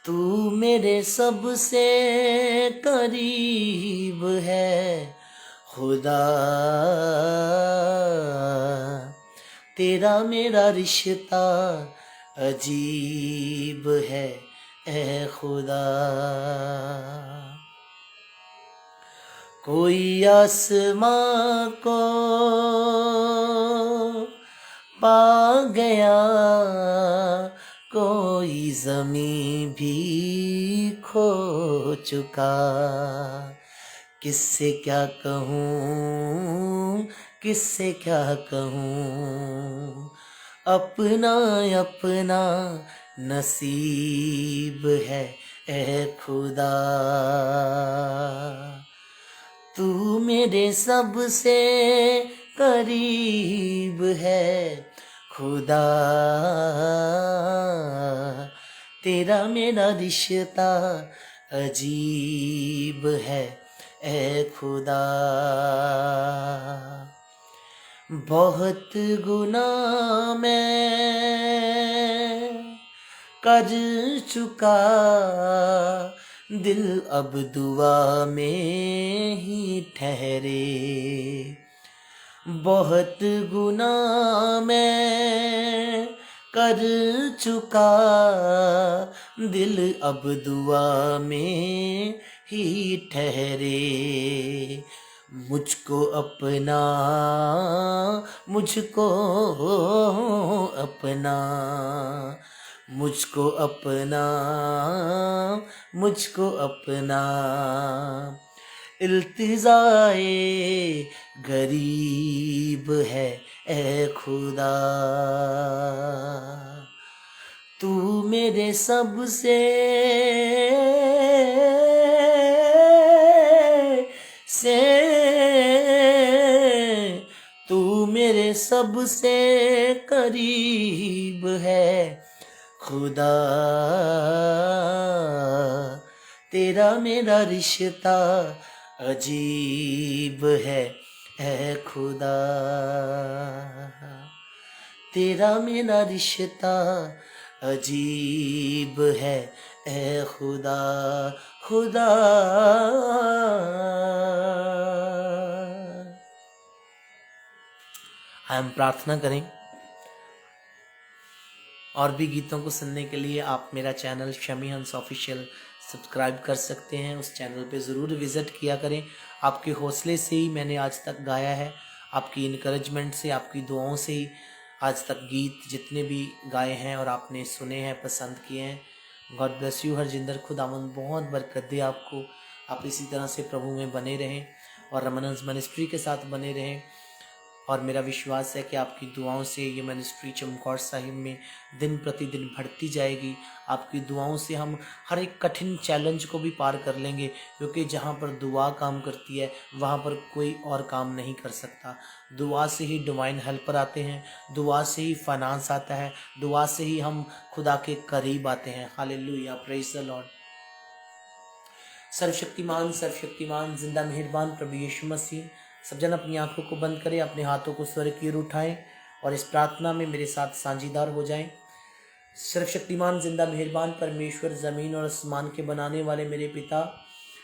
तू मेरे सबसे करीब है खुदा तेरा मेरा रिश्ता अजीब है ऐ खुदा कोई आसमां को पा गया कोई ज़मीं भी खो चुका किससे क्या कहूँ किससे क्या कहूँ अपना अपना नसीब है ऐ खुदा तू मेरे सबसे करीब है खुदा तेरा मेरा रिश्ता अजीब है ऐ खुदा बहुत गुनाह मैं कर चुका दिल अब दुआ में ही ठहरे बहुत गुनाह मैं कर चुका दिल अब दुआ में ही ठहरे मुझको अपना मुझको अपना मुझको अपना मुझको अपना इल्तिजाए गरीब है ऐ खुदा तू मेरे सबसे तू मेरे सबसे करीब है खुदा तेरा मेरा रिश्ता अजीब है ए खुदा, तेरा मेरा रिश्ता अजीब है ए खुदा, खुदा। हम प्रार्थना करें। और भी गीतों को सुनने के लिए आप मेरा चैनल शमी हंस ऑफिशियल सब्सक्राइब कर सकते हैं। उस चैनल पे ज़रूर विज़िट किया करें। आपके हौसले से ही मैंने आज तक गाया है, आपकी इनकरेजमेंट से, आपकी दुआओं से ही आज तक गीत जितने भी गाए हैं और आपने सुने हैं, पसंद किए हैं। God bless you. हरजिंदर खुदावंद बहुत बरकत दे आपको। आप इसी तरह से प्रभु में बने रहें और रमन हंस मिनिस्ट्री के साथ बने रहें। और मेरा विश्वास है कि आपकी दुआओं से ये मिनिस्ट्री चमकौर साहिब में दिन प्रतिदिन बढ़ती जाएगी। आपकी दुआओं से हम हर एक कठिन चैलेंज को भी पार कर लेंगे, क्योंकि जहाँ पर दुआ काम करती है वहाँ पर कोई और काम नहीं कर सकता। दुआ से ही डिवाइन हेल्पर आते हैं, दुआ से ही फाइनेंस आता है, दुआ से ही हम खुदा के करीब आते हैं। Hallelujah, praise the Lord. सर्वशक्तिमान जिंदा मेहरबान प्रभु यीशु मसीह, सब जन अपनी आंखों को बंद करें, अपने हाथों को स्वर्ग की ओर उठाएं और इस प्रार्थना में मेरे साथ साझीदार हो जाएं। सर्वशक्तिमान जिंदा मेहरबान परमेश्वर, ज़मीन और आसमान के बनाने वाले मेरे पिता,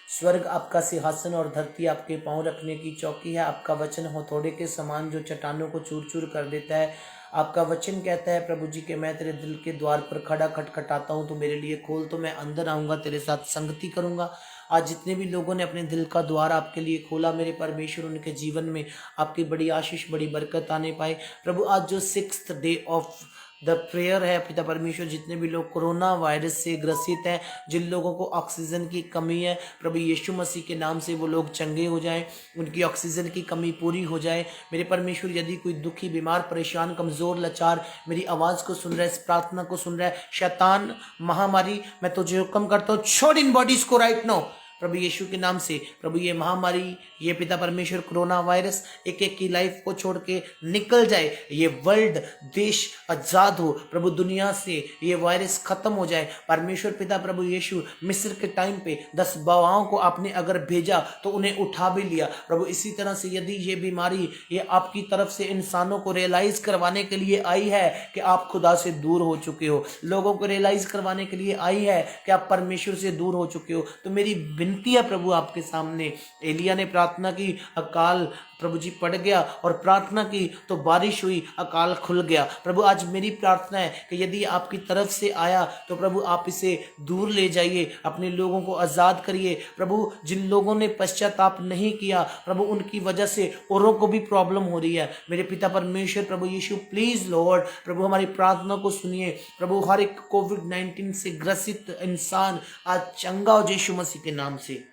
स्वर्ग आपका सिंहासन और धरती आपके पांव रखने की चौकी है। आपका वचन हथौड़े के समान जो चट्टानों को चूर चूर कर देता है। आपका वचन कहता है प्रभु जी के मैं तेरे दिल के द्वार पर खड़ा खटखटाता हूँ, तो मेरे लिए खोल, तो मैं अंदर आऊँगा, तेरे साथ संगति करूँगा। आज जितने भी लोगों ने अपने दिल का द्वार आपके लिए खोला मेरे परमेश्वर, उनके जीवन में आपकी बड़ी आशीष, बड़ी बरकत आने पाए। प्रभु आज जो 6th day of the prayer है पिता परमेश्वर, जितने भी लोग कोरोना वायरस से ग्रसित हैं, जिन लोगों को ऑक्सीजन की कमी है, प्रभु यीशु मसीह के नाम से वो लोग चंगे हो जाएं, उनकी ऑक्सीजन की कमी पूरी हो जाए। मेरे परमेश्वर, यदि कोई दुखी, बीमार, परेशान, कमज़ोर, लाचार मेरी आवाज़ को सुन रहा है, इस प्रार्थना को सुन रहा है, शैतान, महामारी, मैं तुझे हुक्म करता हूँ, छोड़ इन बॉडीज को राइट नाउ प्रभु यीशु के नाम से। प्रभु ये महामारी, ये पिता परमेश्वर कोरोना वायरस एक एक की लाइफ को छोड़ के निकल जाए। ये वर्ल्ड, देश आजाद हो प्रभु, दुनिया से ये वायरस खत्म हो जाए। परमेश्वर पिता प्रभु यीशु, मिस्र के टाइम पे 10 बावाओं को आपने अगर भेजा तो उन्हें उठा भी लिया। प्रभु इसी तरह से यदि ये बीमारी ये आपकी तरफ से इंसानों को रियलाइज करवाने के लिए आई है कि आप खुदा से दूर हो चुके हो, लोगों को रियलाइज करवाने के लिए आई है कि आप परमेश्वर से दूर हो चुके हो, तो मेरी विनती है प्रभु आपके सामने। एलिया ने प्रार्थना की, अकाल प्रभु जी पड़ गया, और प्रार्थना की तो बारिश हुई, अकाल खुल गया। प्रभु आज मेरी प्रार्थना है कि यदि आपकी तरफ से आया तो प्रभु आप इसे दूर ले जाइए, अपने लोगों को आज़ाद करिए। प्रभु जिन लोगों ने पश्चाताप नहीं किया प्रभु, उनकी वजह से औरों को भी प्रॉब्लम हो रही है। मेरे पिता परमेश्वर प्रभु यीशु, प्लीज लॉर्ड प्रभु हमारी प्रार्थना को सुनिए। प्रभु हर एक कोविड-19 से ग्रसित इंसान आज चंगा हो यीशु मसीह के नाम से,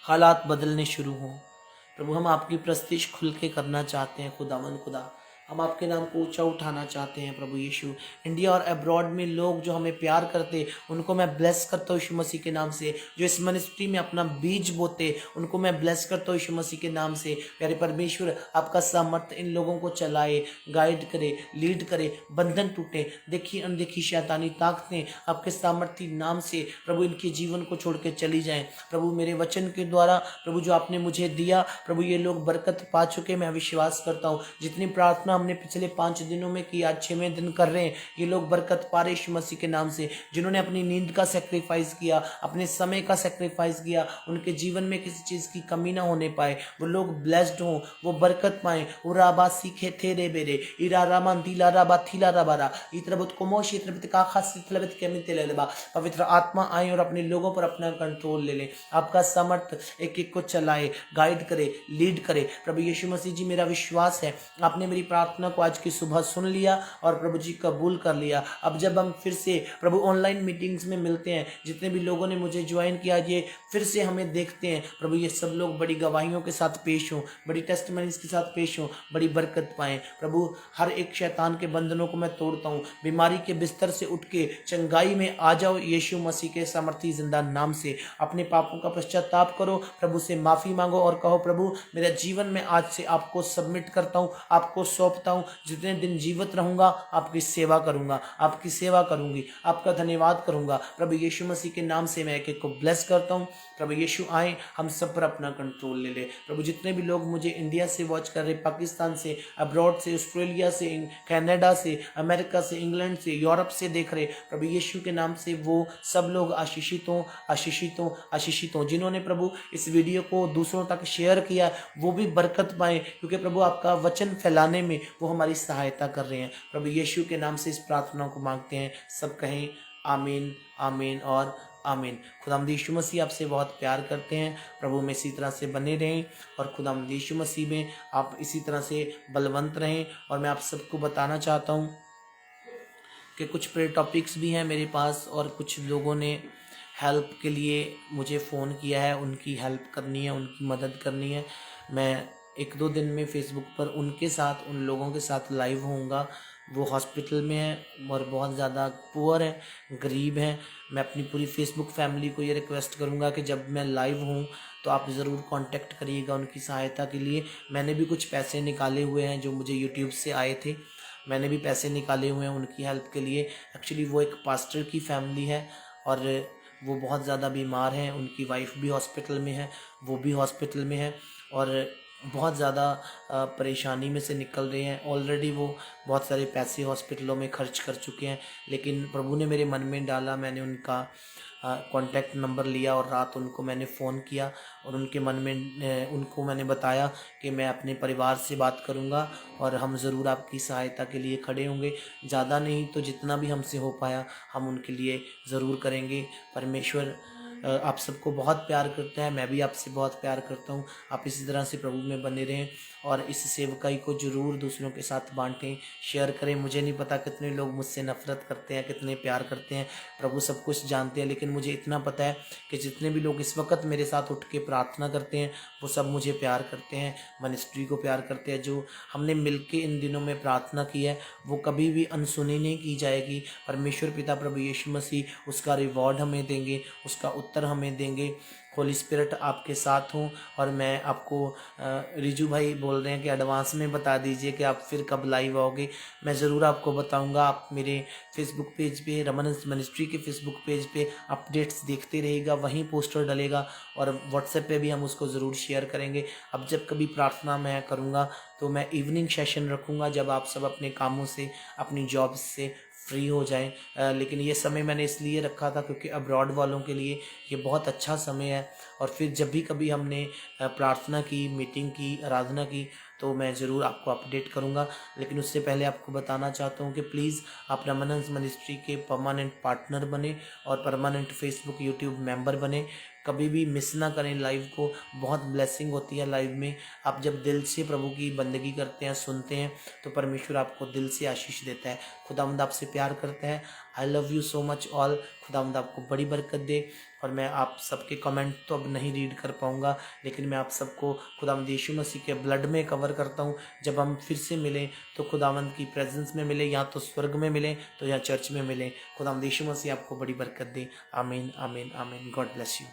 हालात बदलने शुरू हों। प्रभु हम आपकी प्रस्तिश खुल के करना चाहते हैं। खुदावन खुदा, हम आपके नाम को ऊंचा उठाना चाहते हैं। प्रभु यीशु, इंडिया और अब्रॉड में लोग जो हमें प्यार करते, उनको मैं ब्लेस करता हूँ यीशु मसीह के नाम से। जो इस मिनिस्ट्री में अपना बीज बोते, उनको मैं ब्लेस करता हूँ यीशु मसीह के नाम से। प्यारे परमेश्वर, आपका सामर्थ्य इन लोगों को चलाए, गाइड करे, लीड करे, बंधन टूटे, देखी अनदेखी शैतानी ताकतें आपके सामर्थ्य नाम से प्रभु इनके जीवन को छोड़ के चली जाएं। प्रभु मेरे वचन के द्वारा प्रभु जो आपने मुझे दिया प्रभु, ये लोग बरकत पा चुके, मैं विश्वास करता हूँ। जितनी प्रार्थना हमने पिछले 5 दिनों में की, आज 6वें दिन कर रहे हैं, ये लोग बरकत पा रहे यीशु मसीह के नाम से। जिन्होंने अपनी नींद का सेक्रीफाइस किया, अपने समय का सेक्रीफाइस किया, उनके जीवन में किसी चीज़ की कमी ना होने पाए, वो लोग ब्लेस्ड हों, वो बरकत पाएं। उराबा सीखे थे रे बेरे इरा रामान दिला राबा थीला राबारा इत्रबत कोमोश इत्रबत का खास इत्रबत केमिते ले लेबा। पवित्र आत्मा आए और अपने लोगों पर अपना कंट्रोल ले ले। आपका समर्थ एक एक को चलाए, गाइड करे, लीड करे। प्रभु यीशु मसीह जी, मेरा विश्वास है आपने मेरी प्रार्थना को आज की सुबह सुन लिया और प्रभु जी कबूल कर लिया। अब जब हम फिर से प्रभु ऑनलाइन मीटिंग्स में मिलते हैं, जितने भी लोगों ने मुझे ज्वाइन किया, ये फिर से हमें देखते हैं प्रभु, ये सब लोग बड़ी गवाहियों के साथ पेश हों, बड़ी टेस्टमनीज के साथ पेश हों, बड़ी बरकत पाएं। प्रभु हर एक शैतान के बंधनों को मैं तोड़ता हूँ, बीमारी के बिस्तर से उठ के चंगाई में आ जाओ यीशु मसीह के सामर्थी जिंदा नाम से। अपने पापों का पश्चाताप करो, प्रभु से माफ़ी मांगो और कहो प्रभु मेरा जीवन में आज से आपको सबमिट करता हूँ, आपको सौंप सौंपता हूँ। जितने दिन जीवित रहूँगा आपकी सेवा करूँगा, आपकी सेवा करूँगी, आपका धन्यवाद करूँगा। प्रभु यीशु मसीह के नाम से मैं एक एक को ब्लेस करता हूँ। प्रभु यीशु आए, हम सब पर अपना कंट्रोल ले ले। प्रभु जितने भी लोग मुझे इंडिया से वॉच कर रहे, पाकिस्तान से, अब्रॉड से, ऑस्ट्रेलिया से, कनाडा से, अमेरिका से, इंग्लैंड से, यूरोप से देख रहे, प्रभु यीशु के नाम से वो सब लोग आशीषित हों, आशीषित हों, आशीषित हों। जिन्होंने प्रभु इस वीडियो को दूसरों तक शेयर किया वो भी बरकत पाएं, क्योंकि प्रभु आपका वचन फैलाने में वो हमारी सहायता कर रहे हैं। प्रभु यीशु के नाम से इस प्रार्थना को मांगते हैं। सब कहें आमीन, आमीन और आमीन। खुदावंद यीशु मसीह आपसे बहुत प्यार करते हैं। प्रभु में इसी तरह से बने रहें और खुदावंद यीशु मसीह में आप इसी तरह से बलवंत रहें। और मैं आप सबको बताना चाहता हूँ कि कुछ प्रेयर टॉपिक्स भी हैं मेरे पास, और कुछ लोगों ने हेल्प के लिए मुझे फ़ोन किया है, उनकी हेल्प करनी है, उनकी मदद करनी है। मैं 1-2 दिन में फेसबुक पर उनके साथ, उन लोगों के साथ लाइव होऊंगा। वो हॉस्पिटल में हैं और बहुत ज़्यादा पुअर हैं, गरीब हैं। मैं अपनी पूरी फेसबुक फैमिली को ये रिक्वेस्ट करूँगा कि जब मैं लाइव हूँ तो आप ज़रूर कांटेक्ट करिएगा उनकी सहायता के लिए। मैंने भी कुछ पैसे निकाले हुए हैं जो मुझे यूट्यूब से आए थे, मैंने भी पैसे निकाले हुए हैं उनकी हेल्प के लिए। एक्चुअली वो एक पास्टर की फैमिली है और वो बहुत ज़्यादा बीमार हैं। उनकी वाइफ भी हॉस्पिटल में है, वो भी हॉस्पिटल में है और बहुत ज़्यादा परेशानी में से निकल रहे हैं। ऑलरेडी वो बहुत सारे पैसे हॉस्पिटलों में खर्च कर चुके हैं, लेकिन प्रभु ने मेरे मन में डाला, मैंने उनका कॉन्टैक्ट नंबर लिया और रात उनको मैंने फ़ोन किया और उनके मन में उनको मैंने बताया कि मैं अपने परिवार से बात करूंगा और हम ज़रूर आपकी सहायता के लिए खड़े होंगे। ज़्यादा नहीं तो जितना भी हमसे हो पाया हम उनके लिए ज़रूर करेंगे। परमेश्वर आप सबको बहुत प्यार करता है, मैं भी आपसे बहुत प्यार करता हूँ। आप इसी तरह से प्रभु में बने रहें और इस सेवकाई को ज़रूर दूसरों के साथ बांटें, शेयर करें। मुझे नहीं पता कितने लोग मुझसे नफ़रत करते हैं, कितने प्यार करते हैं, प्रभु सब कुछ जानते हैं, लेकिन मुझे इतना पता है कि जितने भी लोग इस वक्त मेरे साथ उठ के प्रार्थना करते हैं वो सब मुझे प्यार करते हैं, मिनिस्ट्री को प्यार करते हैं। जो हमने मिल के इन दिनों में प्रार्थना की है वो कभी भी अनसुनी नहीं की जाएगी। परमेश्वर पिता प्रभु यीशु मसीह उसका रिवॉर्ड हमें देंगे, उसका उत्तर हमें देंगे। होली स्पिरिट आपके साथ हूँ। और मैं आपको रिजू भाई बोल रहे हैं कि एडवांस में बता दीजिए कि आप फिर कब लाइव आओगे। मैं ज़रूर आपको बताऊंगा। आप मेरे फेसबुक पेज पे, रमन मिनिस्ट्री के फेसबुक पेज पे अपडेट्स देखते रहिएगा, वहीं पोस्टर डलेगा और व्हाट्सएप पे भी हम उसको ज़रूर शेयर करेंगे। अब जब कभी प्रार्थना मैं करूँगा तो मैं इवनिंग सेशन रखूँगा, जब आप सब अपने कामों से, अपनी जॉब से फ्री हो जाएं। लेकिन ये समय मैंने इसलिए रखा था क्योंकि अब्रॉड वालों के लिए ये बहुत अच्छा समय है। और फिर जब भी कभी हमने प्रार्थना की, मीटिंग की, आराधना की तो मैं ज़रूर आपको अपडेट करूंगा। लेकिन उससे पहले आपको बताना चाहता हूं कि प्लीज़ आप रमनंस मिनिस्ट्री के परमानेंट पार्टनर बने और परमानेंट फेसबुक यूट्यूब मेंबर बने। कभी भी मिस ना करें लाइव को, बहुत ब्लेसिंग होती है लाइव में। आप जब दिल से प्रभु की बंदगी करते हैं, सुनते हैं, तो परमेश्वर आपको दिल से आशीष देता है। खुदावंद आपसे प्यार करता है। आई love you so much all. खुदावंद आपको बड़ी बरकत दे। और मैं आप सबके कमेंट तो अब नहीं रीड कर पाऊँगा, लेकिन मैं आप सबको खुदावंद यीशु मसीह के ब्लड में कवर करता हूँ। जब हम फिर से मिलें तो खुदावंद की प्रेजेंस में मिलें, या तो स्वर्ग में मिलें तो या चर्च में मिलें। खुदावंद यीशु मसीह आपको बड़ी बरकत दे। आमीन, आमीन, आमीन। God bless you.